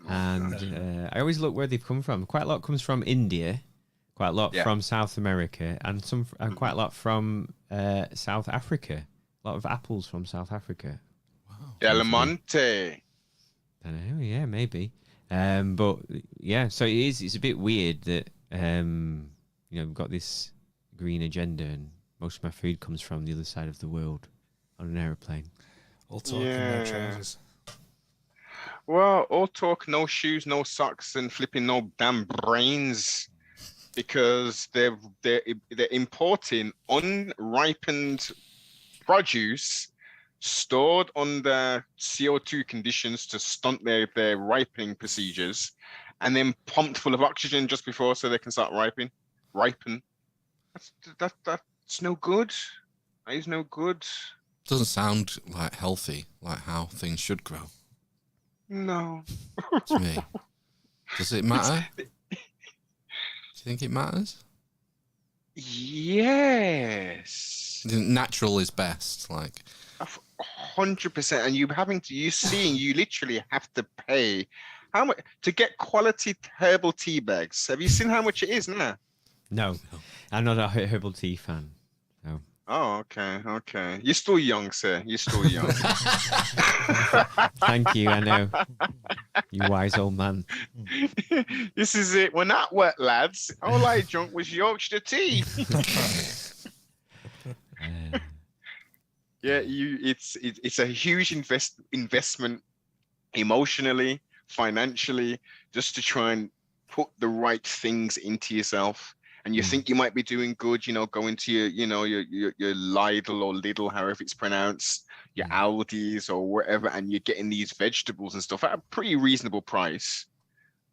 and I always look where they've come from. Quite a lot comes from India, quite a lot from South America, and quite a lot from South Africa. A lot of apples from South Africa. Wow. Del Monte. I don't know, yeah, maybe. But yeah, so it's a bit weird that we've got this green agenda and most of my food comes from the other side of the world on an aeroplane. All talk and no trousers. Well, all talk, no shoes, no socks, and flipping no damn brains, because they're importing unripened produce stored under CO2 conditions to stunt their ripening procedures, and then pumped full of oxygen just before so they can start ripen. That's no good. That is no good. Doesn't sound like healthy, like how things should grow. No. To me. Does it matter? Do you think it matters? Yes. Natural is best, like 100%. And you literally have to pay how much to get quality herbal tea bags. Have you seen how much it is now? No, I'm not a herbal tea fan. No. Oh, okay. You're still young, sir. You're still young. Thank you. I know. You wise old man. This is it. We're not wet, lads. All I drunk was Yorkshire tea. Yeah, it's a huge investment emotionally, financially, just to try and put the right things into yourself. And you think you might be doing good, go into your Lidl or Lidl, however it's pronounced, your Aldi's or wherever, and you're getting these vegetables and stuff at a pretty reasonable price.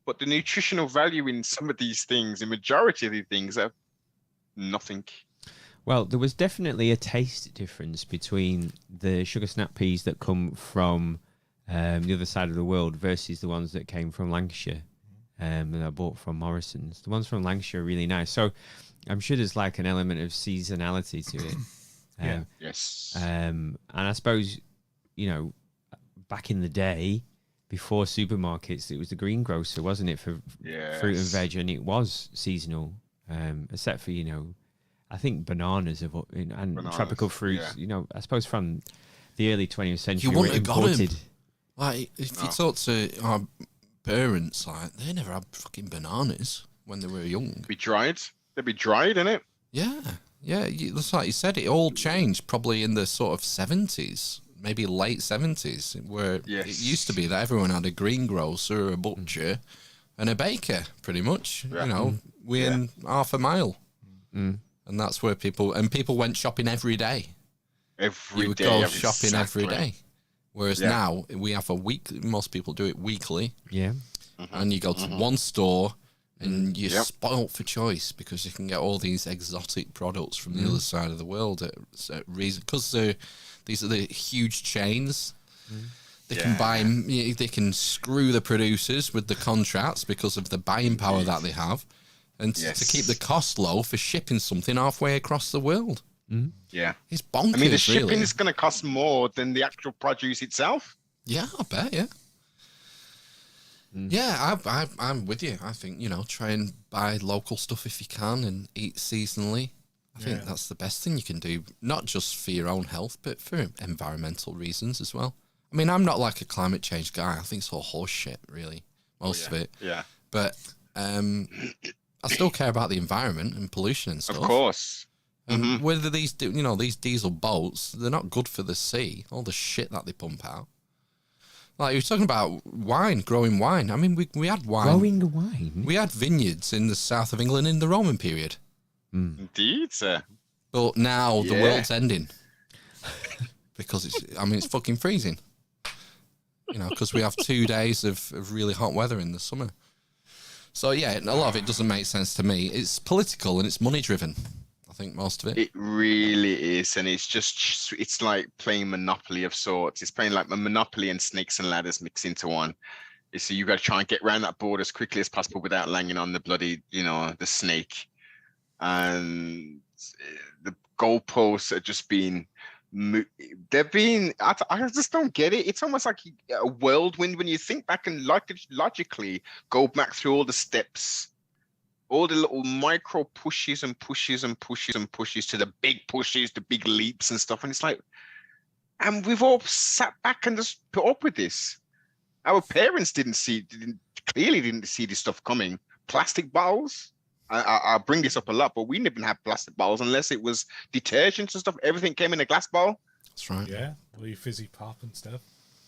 But the nutritional value in some of these things, the majority of these things, are nothing. Well, there was definitely a taste difference between the sugar snap peas that come from the other side of the world versus the ones that came from Lancashire. That I bought from Morrison's. The ones from Lancashire are really nice. So I'm sure there's like an element of seasonality to it. Yes. And I suppose, back in the day, before supermarkets, it was the greengrocer, wasn't it, for fruit and veg, and it was seasonal, except for, I think bananas and tropical fruits, I suppose from the early 20th century you were imported. Like, if you talk to our parents, like, they never had fucking bananas when they were young. They'd be dried, innit? Yeah. That's like you said, it all changed probably in the sort of 70s, maybe late 70s, where it used to be that everyone had a greengrocer, a butcher, and a baker, pretty much, within half a mile. And that's where people went shopping every day. You would go shopping every day. Whereas now we have a week. Most people do it weekly. Yeah. And you go to one store And you're spoilt for choice because you can get all these exotic products from the other side of the world at reason, because these are the huge chains. They can buy, they can screw the producers with the contracts because of the buying power that they have, and to keep the cost low for shipping something halfway across the world. Yeah, it's bonkers. I mean, the shipping really. is going to cost more than the actual produce itself. Yeah, I bet. Yeah. Yeah, I'm with you. I think, try and buy local stuff if you can and eat seasonally. I think that's the best thing you can do, not just for your own health, but for environmental reasons as well. I mean, I'm not like a climate change guy. I think it's all horse shit, really, most of it. Yeah. But I still care about the environment and pollution and stuff. Of course. Whether these diesel boats, they're not good for the sea, all the shit that they pump out. Like, you're talking about wine, growing wine. I mean, we had wine. Growing wine? We had vineyards in the south of England in the Roman period. Indeed, sir. But now the world's ending. Because it's fucking freezing. Because we have 2 days of really hot weather in the summer. So, yeah, a lot of it doesn't make sense to me. It's political and it's money driven. I think most of it. It really is, and it's like playing Monopoly of sorts. It's playing like Monopoly and Snakes and Ladders mixed into one. So you got to try and get around that board as quickly as possible without landing on the bloody, the snake. And the goalposts are just being, I just don't get it. It's almost like a whirlwind when you think back and logically go back through all the steps. All the little micro pushes and pushes and pushes and pushes to the big pushes, the big leaps and stuff. And it's like, and we've all sat back and just put up with this. Our parents clearly didn't see this stuff coming. Plastic bottles. I bring this up a lot, but we didn't even have plastic bottles unless it was detergents and stuff. Everything came in a glass bottle. That's right. Yeah, all your fizzy pop and stuff.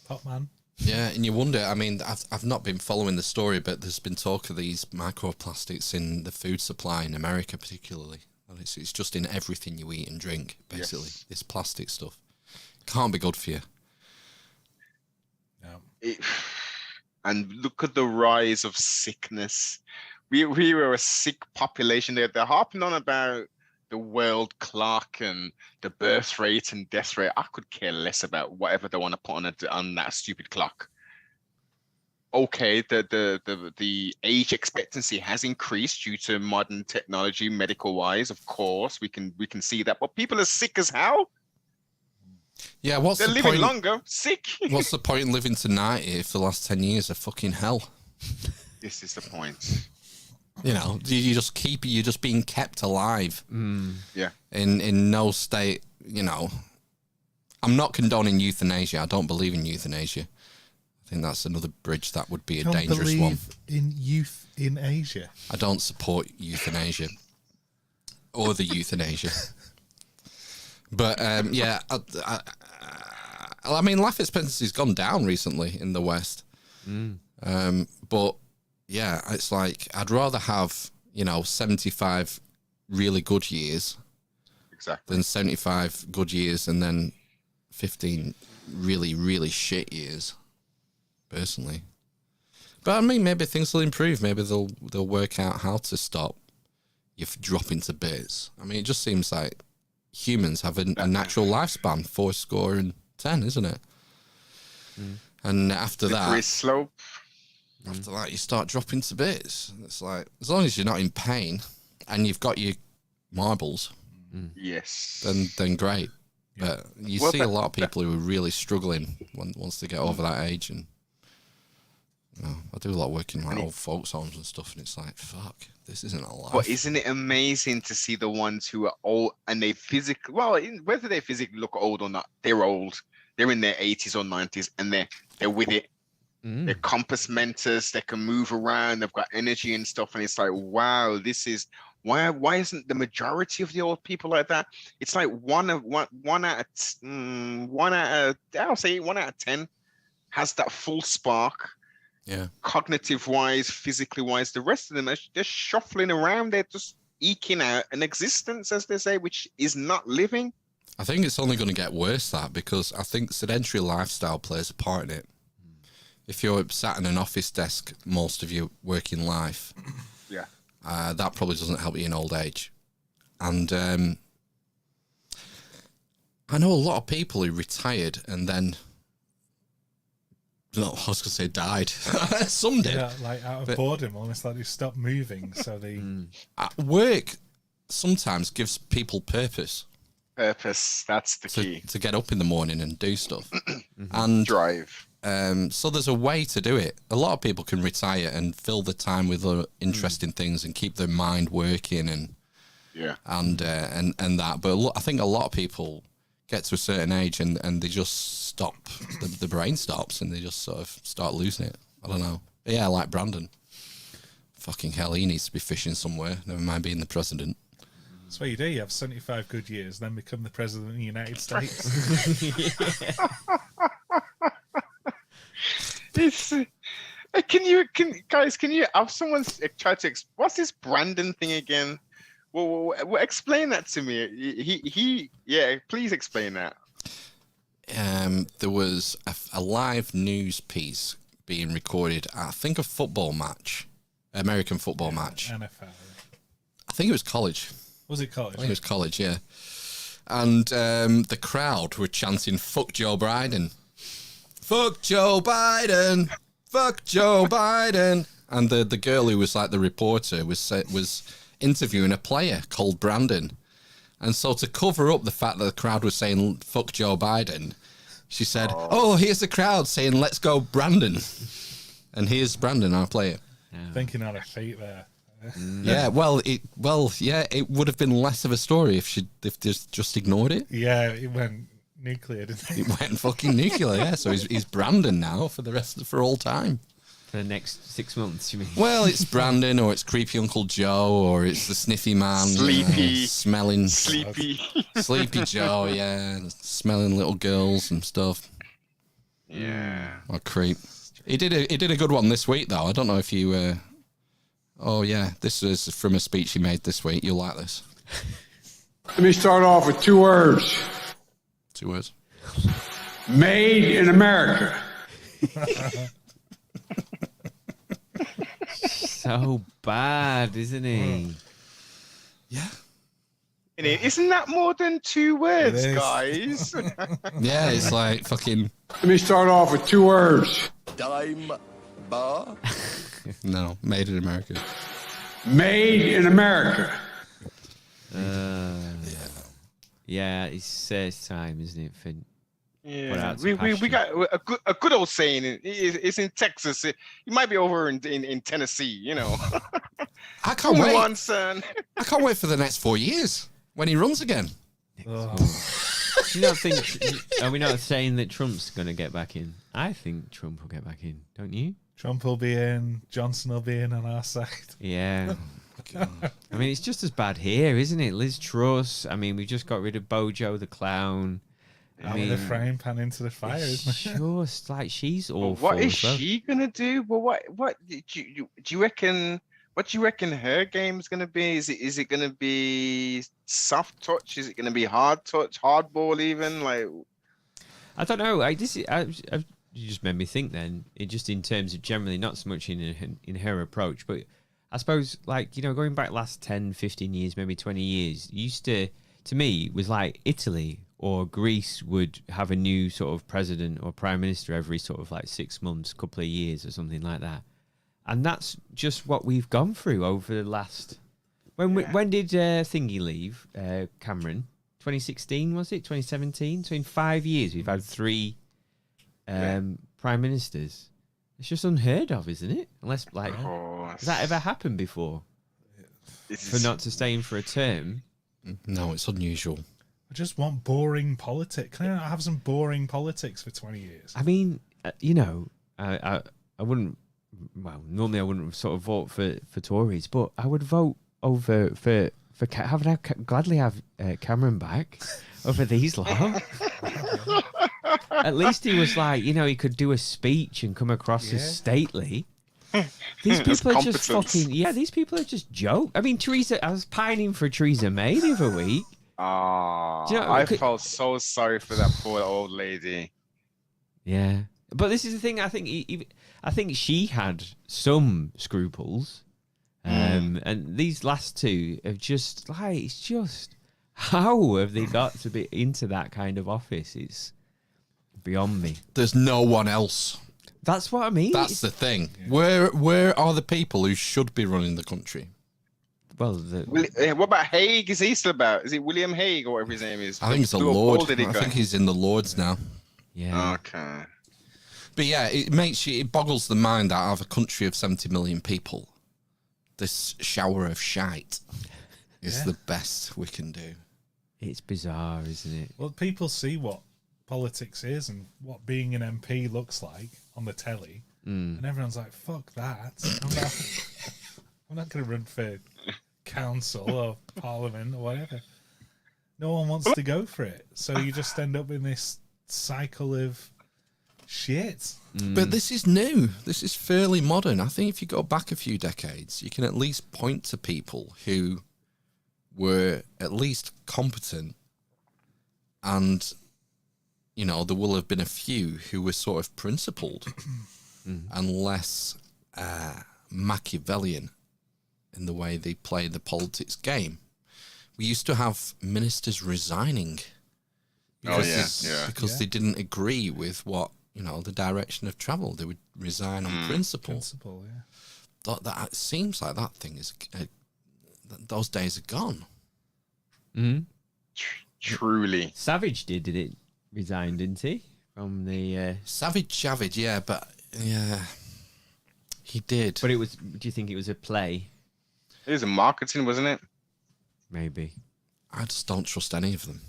Pop man. Yeah, and you wonder, I mean, I've not been following the story, but there's been talk of these microplastics in the food supply in America particularly. And it's just in everything you eat and drink, basically. Yes. This plastic stuff. Can't be good for you. No. And look at the rise of sickness. We were a sick population. They're harping on about the world clock and the birth rate and death rate. I could care less about whatever they want to put on that stupid clock. Okay, the age expectancy has increased due to modern technology, medical wise. Of course, we can see that. But people are sick as hell. Yeah, they're living longer, sick. What's the point in living to 90 if the last 10 years are fucking hell? This is the point. You're just being kept alive. Yeah. In no state, I'm not condoning euthanasia. I don't believe in euthanasia. I think that's another bridge that would be a dangerous one. In youth in Asia. I don't support euthanasia or the euthanasia. But yeah, I mean, life expectancy's gone down recently in the West. But yeah, it's like I'd rather have 75 really good years, than 75 good years and then 15 really, really shit years. Personally, but I mean, maybe things will improve. Maybe they'll work out how to stop you dropping to bits. I mean, it just seems like humans have a natural lifespan, 70, isn't it? And after that, slope. After that, you start dropping to bits. It's like, as long as you're not in pain and you've got your marbles, yes, then great. But you see a lot of people who are really struggling once they get over that age. And I do a lot of work in like old folks' homes and stuff, and it's like, fuck, this isn't a life. But isn't it amazing to see the ones who are old and they physically, whether they physically look old or not, they're old. They're in their 80s or 90s, and they're with it. They're compass mentors. They can move around. They've got energy and stuff, and it's like, wow, this is why isn't the majority of the old people like that? It's like one out of 10 has that full spark. Yeah, cognitive wise, physically wise. The rest of them are just shuffling around. They're just eking out an existence, as they say, which is not living. I think it's only going to get worse, because I think sedentary lifestyle plays a part in it. If you're sat in an office desk most of your working life, yeah, that probably doesn't help you in old age. And I know a lot of people who retired and then, no, I was going to say died. Some did. Yeah, like out of boredom, almost like they stopped moving. So they work sometimes gives people purpose. Purpose, that's the key. To get up in the morning and do stuff. And drive. So there's a way to do it. A lot of people can retire and fill the time with interesting things and keep their mind working and that. But I think a lot of people get to a certain age and they just stop. The brain stops and they just sort of start losing it. I don't know. Yeah, like Brandon. Fucking hell, he needs to be fishing somewhere. Never mind being the president. That's what you do. You have 75 good years, then become the president of the United States. Can you have someone try to what's this Brandon thing again? Well, explain that to me. Please explain that. There was a live news piece being recorded at, I think, a football match, American football match. NFL. I think it was college. Was it college? I think it was college, yeah. And the crowd were chanting, "Fuck Joe Biden. Fuck Joe Biden. Fuck Joe Biden." And the girl who was like the reporter was interviewing a player called Brandon. And so to cover up the fact that the crowd was saying, "Fuck Joe Biden," she said, "Oh, here's the crowd saying, 'Let's go Brandon.'" And here's Brandon, our player. Thinking on her feet there. Yeah, it would have been less of a story if they just ignored it. Yeah, it went nuclear, didn't it? It went fucking nuclear, yeah. So he's Brandon now for all time. For the next 6 months, you mean? Well, it's Brandon, or it's creepy Uncle Joe, or it's the sniffy man, sleepy Joe, yeah, smelling little girls and stuff. Yeah, or creep. He did a good one this week though. I don't know if you. Oh yeah, this is from a speech he made this week. You'll like this. Let me start off with 2 words. 2 words. Made in America. So bad, isn't he? Yeah. Isn't that more than 2 words, guys? Yeah, it's like fucking. Let me start off with 2 words. Dime bar. No, made in America. Made in America. Yeah, it's time, isn't it? We got a good old saying. It's in Texas. It might be over in Tennessee. You know. I can't wait. On, son. I can't wait for the next 4 years when he runs again. Do you not think? Are we not saying that Trump's going to get back in? I think Trump will get back in. Don't you? Trump will be in. Johnson will be in on our side. Yeah. I mean, it's just as bad here, isn't it? Liz Truss. I mean, we just got rid of Bojo the clown. I mean, the frying pan into the fire, isn't it? Just like she's awful. What is she gonna do? Well, what do you reckon? What do you reckon her game's gonna be? Is it gonna be soft touch? Is it gonna be hard touch, hardball even? Like, I don't know. You just made me think. Then it just in terms of generally, not so much in her approach, but I suppose like going back last 10, 15 years, maybe 20 years, used to me was like Italy or Greece would have a new sort of president or prime minister every sort of like 6 months, couple of years or something like that. And that's just what we've gone through over the last... When did Thingy leave? Cameron? 2016, was it? 2017? So in 5 years, we've had 3 prime ministers. It's just unheard of, isn't it? Unless, has that ever happened before? For not to stay in for a term? No, it's unusual. I just want boring politics. Can I not have some boring politics for 20 years? I mean, I wouldn't... Well, normally I wouldn't sort of vote for Tories, but I would vote over for gladly have Cameron back over these lot. At least he was like, he could do a speech and come across as stately. These people are just fucking... Yeah, these people are just joke. I mean, I was pining for Theresa May the other week. I felt so sorry for that poor old lady. Yeah. But this is the thing, I think she had some scruples. And these last two have just like, it's just, how have they got to be into that kind of office? It's beyond me. There's no one else. That's what I mean. That's the thing. Yeah. Where are the people who should be running the country? Well, what about Hague? Is he still about? Is it William Hague or whatever his name is? I think he's a Lord. I think he's in the Lords now. Yeah. Okay. But yeah, it boggles the mind that out of a country of 70 million people, this shower of shite is the best we can do. It's bizarre, isn't it? Well, people see what politics is and what being an MP looks like on the telly, and everyone's like, "Fuck that! I'm not going to run for council or parliament or whatever." No one wants to go for it, so you just end up in this cycle of shit. But this is new. This is fairly modern. I think if you go back a few decades, you can at least point to people who were at least competent, and there will have been a few who were sort of principled and less Machiavellian in the way they play the politics game. We used to have ministers resigning because they didn't agree with what the direction of travel. They would resign on principle. That seems like that thing is those days are gone. Truly. Savage did it resign, didn't he, from the Savage, yeah, but yeah, he did. But it was, do you think it was a play? It was a marketing, wasn't it? Maybe. I just don't trust any of them.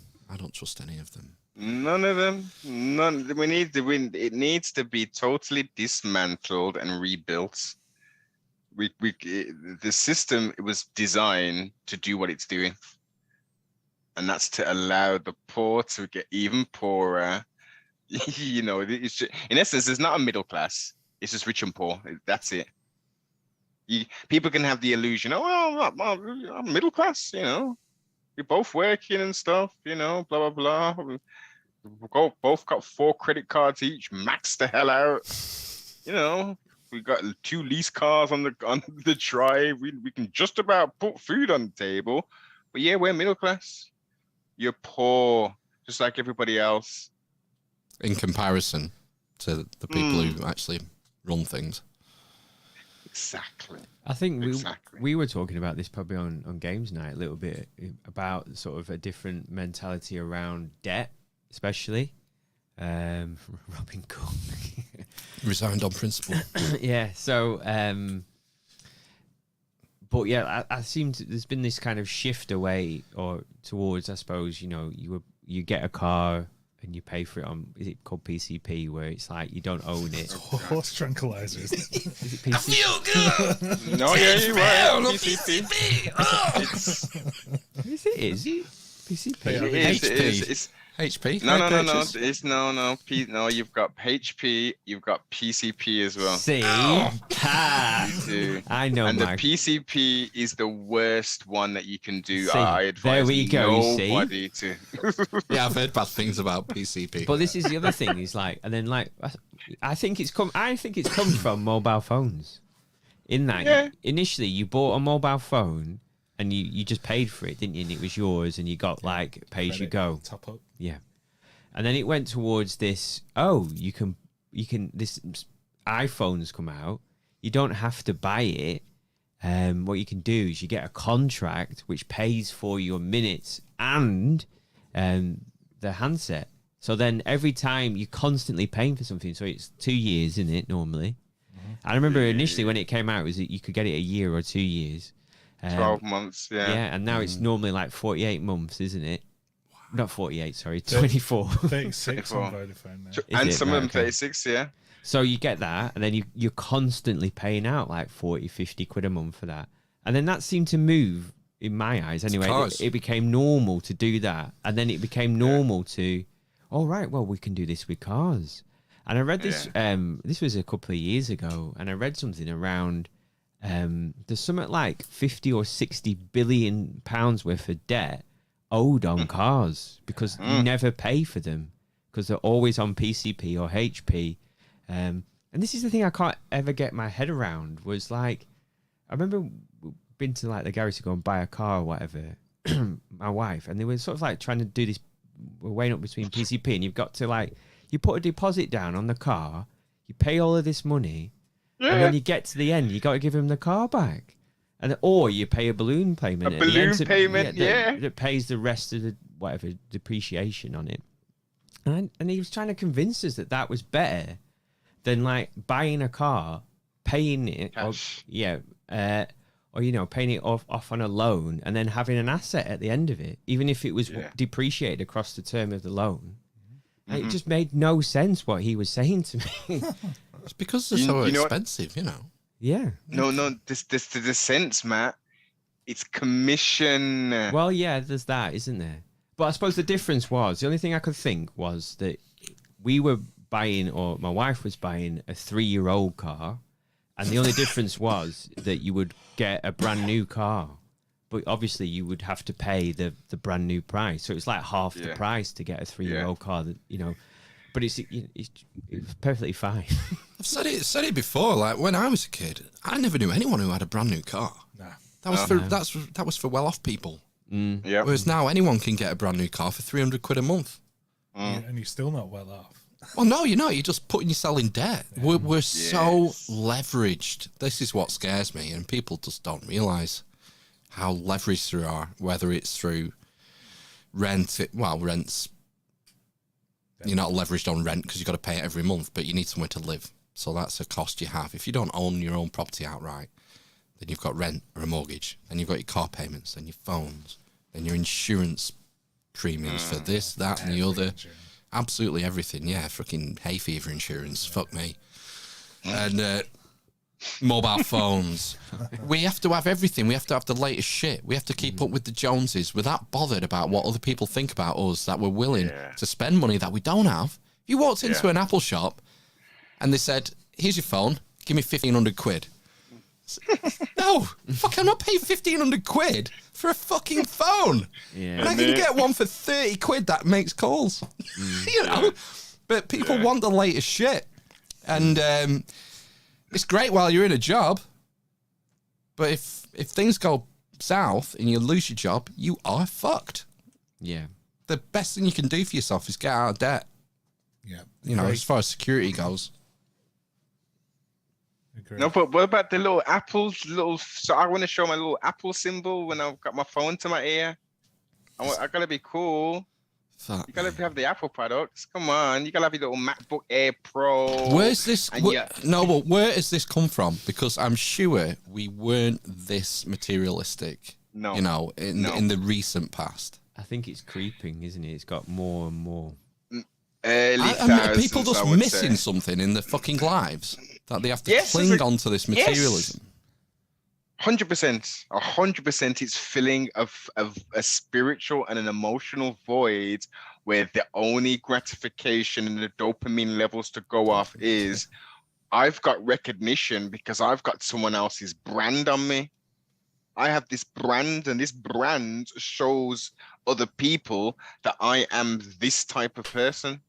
None of them. None. It needs to be totally dismantled and rebuilt. The system, it was designed to do what it's doing, and that's to allow the poor to get even poorer. It's just, in essence, it's not a middle class. It's just rich and poor. That's it. People can have the illusion, I'm middle class, we're both working and stuff, blah, blah, blah. We both got 4 credit cards each, max the hell out. We got 2 lease cars on the drive. We can just about put food on the table. But yeah, we're middle class. You're poor, just like everybody else. In comparison to the people who actually run things. Exactly. I think we were talking about this probably on Games Night a little bit, about sort of a different mentality around debt, especially. Robin Cook. Resigned on principle. Yeah, so... but yeah, I seem to, there's been this kind of shift away or towards, I suppose, you get a car and you pay for it on, is it called PCP, where it's like you don't own it. Horse tranquilizers. Is it PCP? I feel good. No, yeah, you are. PCP. Oh. Is it PCP? It's HP. No. You've got HP. You've got PCP as well. See, You do. I know. And Mark. the PCP is the worst one that you can do. See, I advise there we go. nobody to. Yeah, I've heard bad things about PCP. But this is the other thing. Is like, and then like, I think it's come from mobile phones. In that, initially you bought a mobile phone and you just paid for it, didn't you? And it was yours, and you got like pay as you go. Top up. Yeah. And then it went towards this, you can this iPhone's come out. You don't have to buy it. What you can do is you get a contract which pays for your minutes and the handset. So then every time you're constantly paying for something. So it's 2 years, isn't it, normally? Mm-hmm. I remember initially when it came out, it was that you could get it a year or 2 years. 12 months, yeah. Yeah, and now it's normally like 48 months, isn't it? Wow. Not 48, sorry, 24. 36 on Vodafone now. And some of them 36, yeah. So you get that, and then you're constantly paying out like 40, 50 quid a month for that. And then that seemed to move, in my eyes anyway. It became normal to do that. And then it became normal to, right, well, we can do this with cars. And I read this, this was a couple of years ago, and I read something around... there's something like 50 or 60 billion pounds worth of debt owed on cars because you never pay for them because they're always on PCP or HP. And this is the thing I can't ever get my head around was like, I remember been to like the garage to go and buy a car or whatever. My wife, and they were sort of like trying to do this. We're weighing up between PCP, and you've got to like you put a deposit down on the car, you pay all of this money, and then you get to the end, you got to give him the car back, or you pay a balloon payment. A balloon payment, that pays the rest of the whatever depreciation on it. And he was trying to convince us that was better than like buying a car, paying it, or paying it off on a loan and then having an asset at the end of it, even if it was depreciated across the term of the loan. Mm-hmm. It just made no sense what he was saying to me. It's because they're so expensive, Yeah. No, this the sense, Matt. It's commission. Well, yeah, there's that, isn't there? But I suppose the difference was, the only thing I could think was that we were buying, or my wife was buying, a 3-year-old car. And the only difference was that you would get a brand new car. But obviously you would have to pay the brand new price. So it's like half the price to get a 3-year-old car that, but it's perfectly fine. I've said it before. Like when I was a kid, I never knew anyone who had a brand new car. Nah. That was for well-off people. Mm. Yeah. Whereas now anyone can get a brand new car for £300 a month. And you're still not well off. Well, no, you're not. You're just putting yourself in debt. We're so leveraged. This is what scares me, and people just don't realise how leveraged they are, whether it's through rent. Rent's... You're not leveraged on rent because you've got to pay it every month, but you need somewhere to live. So that's a cost you have. If you don't own your own property outright, then you've got rent or a mortgage, and you've got your car payments, and your phones, and your insurance premiums for this, that, and the other. Insurance. Absolutely everything, yeah. Fucking hay fever insurance, fuck me. And mobile phones. We have to have everything. We have to have the latest shit. We have to keep up with the Joneses. We're that bothered about what other people think about us that we're willing to spend money that we don't have. If you walked into an Apple shop and they said, here's your phone, give me £1,500. No, fuck, I'm not paying £1,500 for a fucking phone. Yeah. And I can get one for £30 that makes calls. But people want the latest shit. And it's great while you're in a job. But if things go south and you lose your job, you are fucked. Yeah. The best thing you can do for yourself is get out of debt. Yeah. As far as security goes. Agreed. No, but what about the little apples? So I want to show my little Apple symbol when I've got my phone to my ear. I gotta be cool. Fuck. You gotta have the Apple products. Come on, you gotta have your little MacBook Air Pro. Where's this? Where has this come from? Because I'm sure we weren't this materialistic. No. In the recent past. I think it's creeping, isn't it? It's got more and more. Are people just missing something in their fucking lives that they have to cling on to this materialism? 100%, 100%. It's filling of a spiritual and an emotional void where the only gratification and the dopamine levels to go off is I've got recognition because I've got someone else's brand on me. I have this brand, and this brand shows other people that I am this type of person.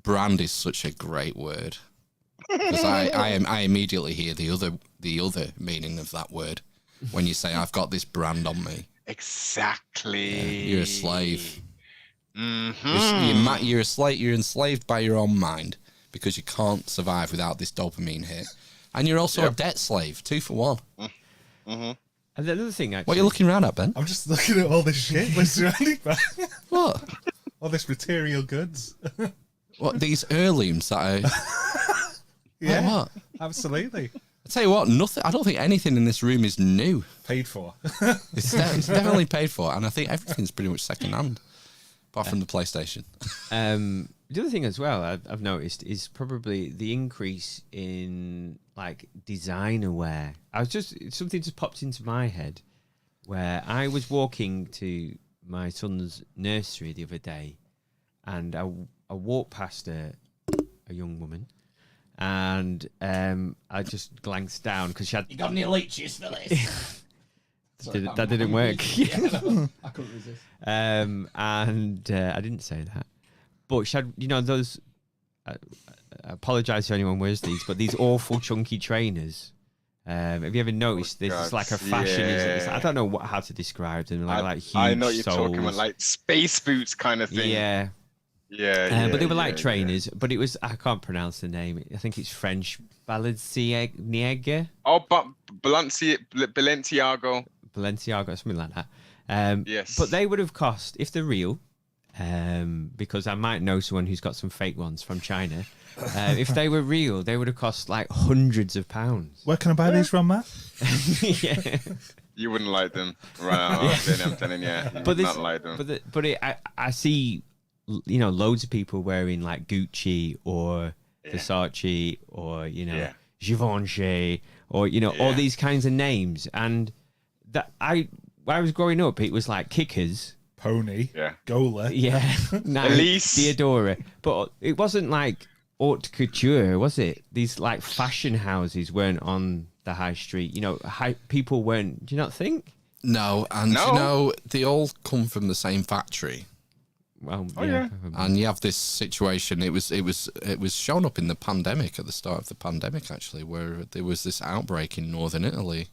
Brand is such a great word. Because I immediately hear the other meaning of that word when you say I've got this brand on me. Exactly. Yeah, you're a slave. Mm-hmm. You're a slave. You're enslaved by your own mind because you can't survive without this dopamine hit, and you're also a debt slave. 2 for 1. Mm-hmm. And the other thing, actually, what are you looking around at, Ben? I'm just looking at all this shit we're surrounded by. What? All this material goods. What, these heirlooms that are... Yeah, what? Absolutely. I tell you what, nothing. I don't think anything in this room is new. Paid for. It's definitely paid for, and I think everything's pretty much second hand, apart from the PlayStation. The other thing as well I've noticed is probably the increase in like designer wear. Something just popped into my head where I was walking to my son's nursery the other day, and I walked past a young woman. And I just glanced down because she had... You got any leeches for this? That didn't work. I couldn't resist. And I didn't say that. But she had, those... I apologise to anyone who wears these, but these awful chunky trainers. Have you ever noticed there's like a fashion? I don't know how to describe them. Like huge I know what you're soles. talking about, like space boots kind of thing. Yeah. But they were like trainers. But it was, I can't pronounce the name. I think it's French. Balenciaga. Oh, but Balenciago, something like that. Yes. But they would have cost, if they're real, because I might know someone who's got some fake ones from China. If they were real, they would have cost like hundreds of pounds. Where can I buy these from, Matt? Yeah. You wouldn't like them, right? I'm telling you, you would not like them. I see, loads of people wearing like Gucci or Versace or Givenchy or all these kinds of names, and that when I was growing up, it was like Kickers, Pony, Gola, Elise, Theodora, but it wasn't like haute couture, was it? These like fashion houses weren't on the high street. People weren't. Do you not think? No, and they all come from the same factory. Well, and you have this situation. It was shown up in the pandemic, at the start of the pandemic, actually, where there was this outbreak in northern Italy,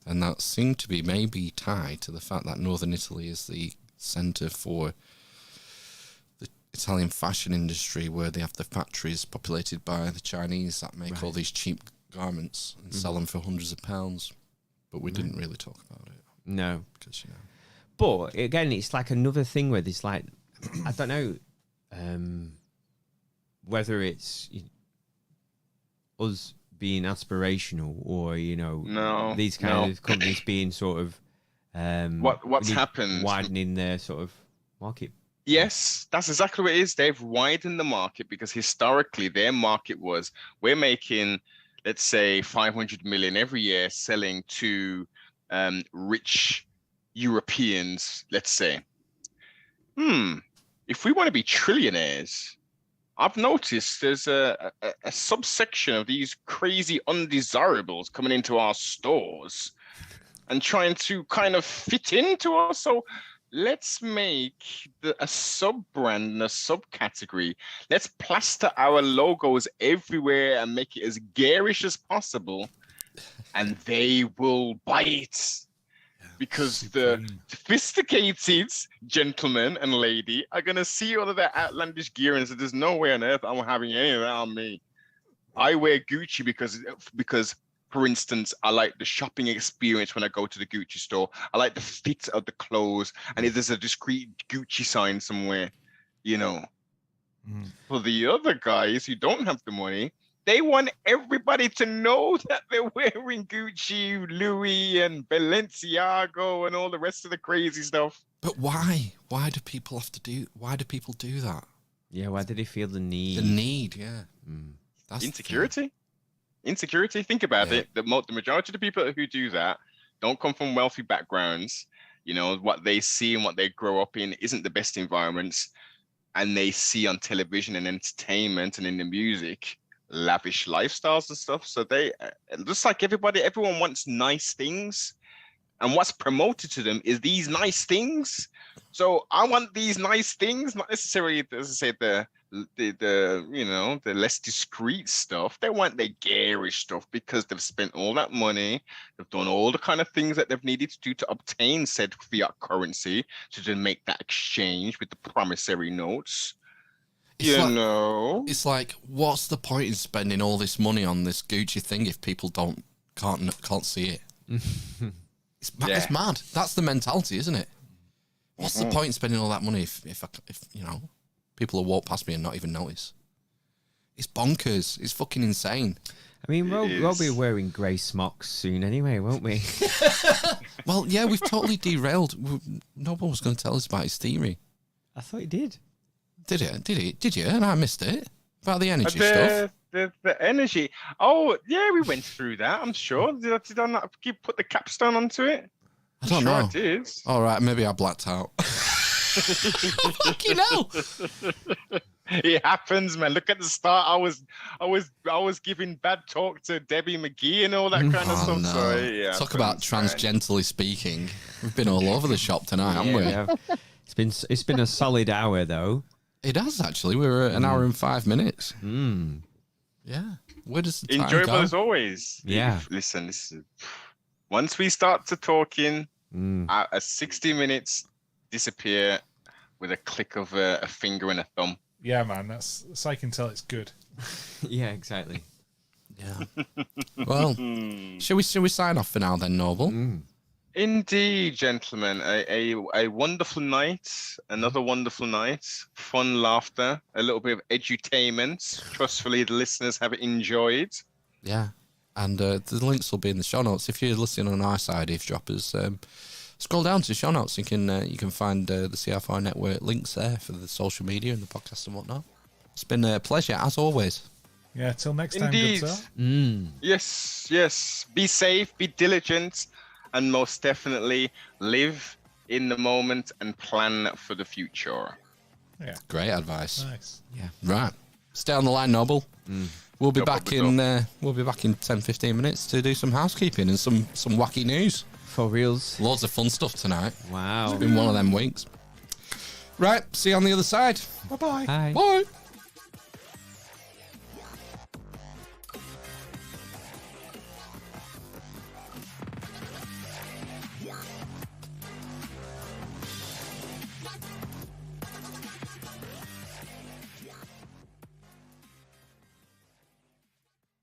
and that seemed to be maybe tied to the fact that northern Italy is the centre for the Italian fashion industry, where they have the factories populated by the Chinese that make all these cheap garments and sell them for hundreds of pounds. But we didn't really talk about it. No, because But again, it's like another thing where there's like, I don't know whether it's us being aspirational or these kind of companies being sort of what's happened, widening their sort of market. Yes, that's exactly what it is. They've widened the market because historically their market was, we're making, let's say, 500 million every year selling to rich Europeans, let's say. If we want to be trillionaires, I've noticed there's a subsection of these crazy undesirables coming into our stores and trying to kind of fit into us. So let's make a sub-brand and a subcategory. Let's plaster our logos everywhere and make it as garish as possible, and they will buy it. Because the sophisticated gentleman and lady are going to see all of that outlandish gear and say, there's no way on earth I'm having any of that on me. I wear Gucci because, for instance, I like the shopping experience when I go to the Gucci store. I like the fit of the clothes. And if there's a discreet Gucci sign somewhere, For the other guys who don't have the money, they want everybody to know that they're wearing Gucci, Louis, and Balenciago, and all the rest of the crazy stuff. But why? Why do people do that? Yeah, why do they feel the need? The need, yeah. That's insecurity. Insecurity. Think about it. The majority of the people who do that don't come from wealthy backgrounds. What they see and what they grow up in isn't the best environments, and they see on television and entertainment and in the music lavish lifestyles and stuff. So they just like everyone wants nice things, and what's promoted to them is these nice things. So I want these nice things, not necessarily, as I say, the less discreet stuff. They want the garish stuff because they've spent all that money, they've done all the kind of things that they've needed to do to obtain said fiat currency, to then make that exchange with the promissory notes. It's like, what's the point in spending all this money on this Gucci thing if people can't see it? It's mad. That's the mentality, isn't it? What's the point in spending all that money if people will walk past me and not even notice? It's bonkers. It's fucking insane. I mean, we'll be wearing grey smocks soon anyway, won't we? Well, yeah, we've totally derailed. No one was going to tell us about his theory. I thought he did. Did he? Did you? And I missed it. About the energy stuff. The energy. Oh, yeah, we went through that, I'm sure. Did I not put the capstone onto it? I don't know. I did. All right, maybe I blacked out. Fucking hell. It happens, man. Look at the start. I was giving bad talk to Debbie McGee and all that kind of stuff. No. So, talk about transgently speaking. We've been all over the shop tonight, haven't we? Yeah. It's been a solid hour though. It has actually. We were at an hour and 5 minutes. Yeah, Yeah. Where does the time Enjoyable go? as always. Yeah. Listen, once we start to talking, 60 minutes disappear with a click of a finger and a thumb. Yeah, man, that's I can tell it's good. Yeah, exactly. Yeah. Well, shall we sign off for now then, Noble? Indeed, gentlemen. A wonderful night, another wonderful night, fun laughter, a little bit of edutainment. Trustfully, the listeners have enjoyed. Yeah. And the links will be in the show notes. If you're listening on our side, eavesdroppers, scroll down to the show notes. You can find the CFR Network links there for the social media and the podcast and whatnot. It's been a pleasure, as always. Yeah, till next time, Indeed. good sir. Yes. Be safe, be diligent, and most definitely live in the moment and plan for the future. Yeah, Great advice. nice. Yeah. Right. Stay on the line, Noble. We'll be No back problem in 10-15 minutes to do some housekeeping and some wacky news. For reals. Loads of fun stuff tonight. Wow. It's been one of them weeks. Right, see you on the other side. Bye-bye. Bye. Bye.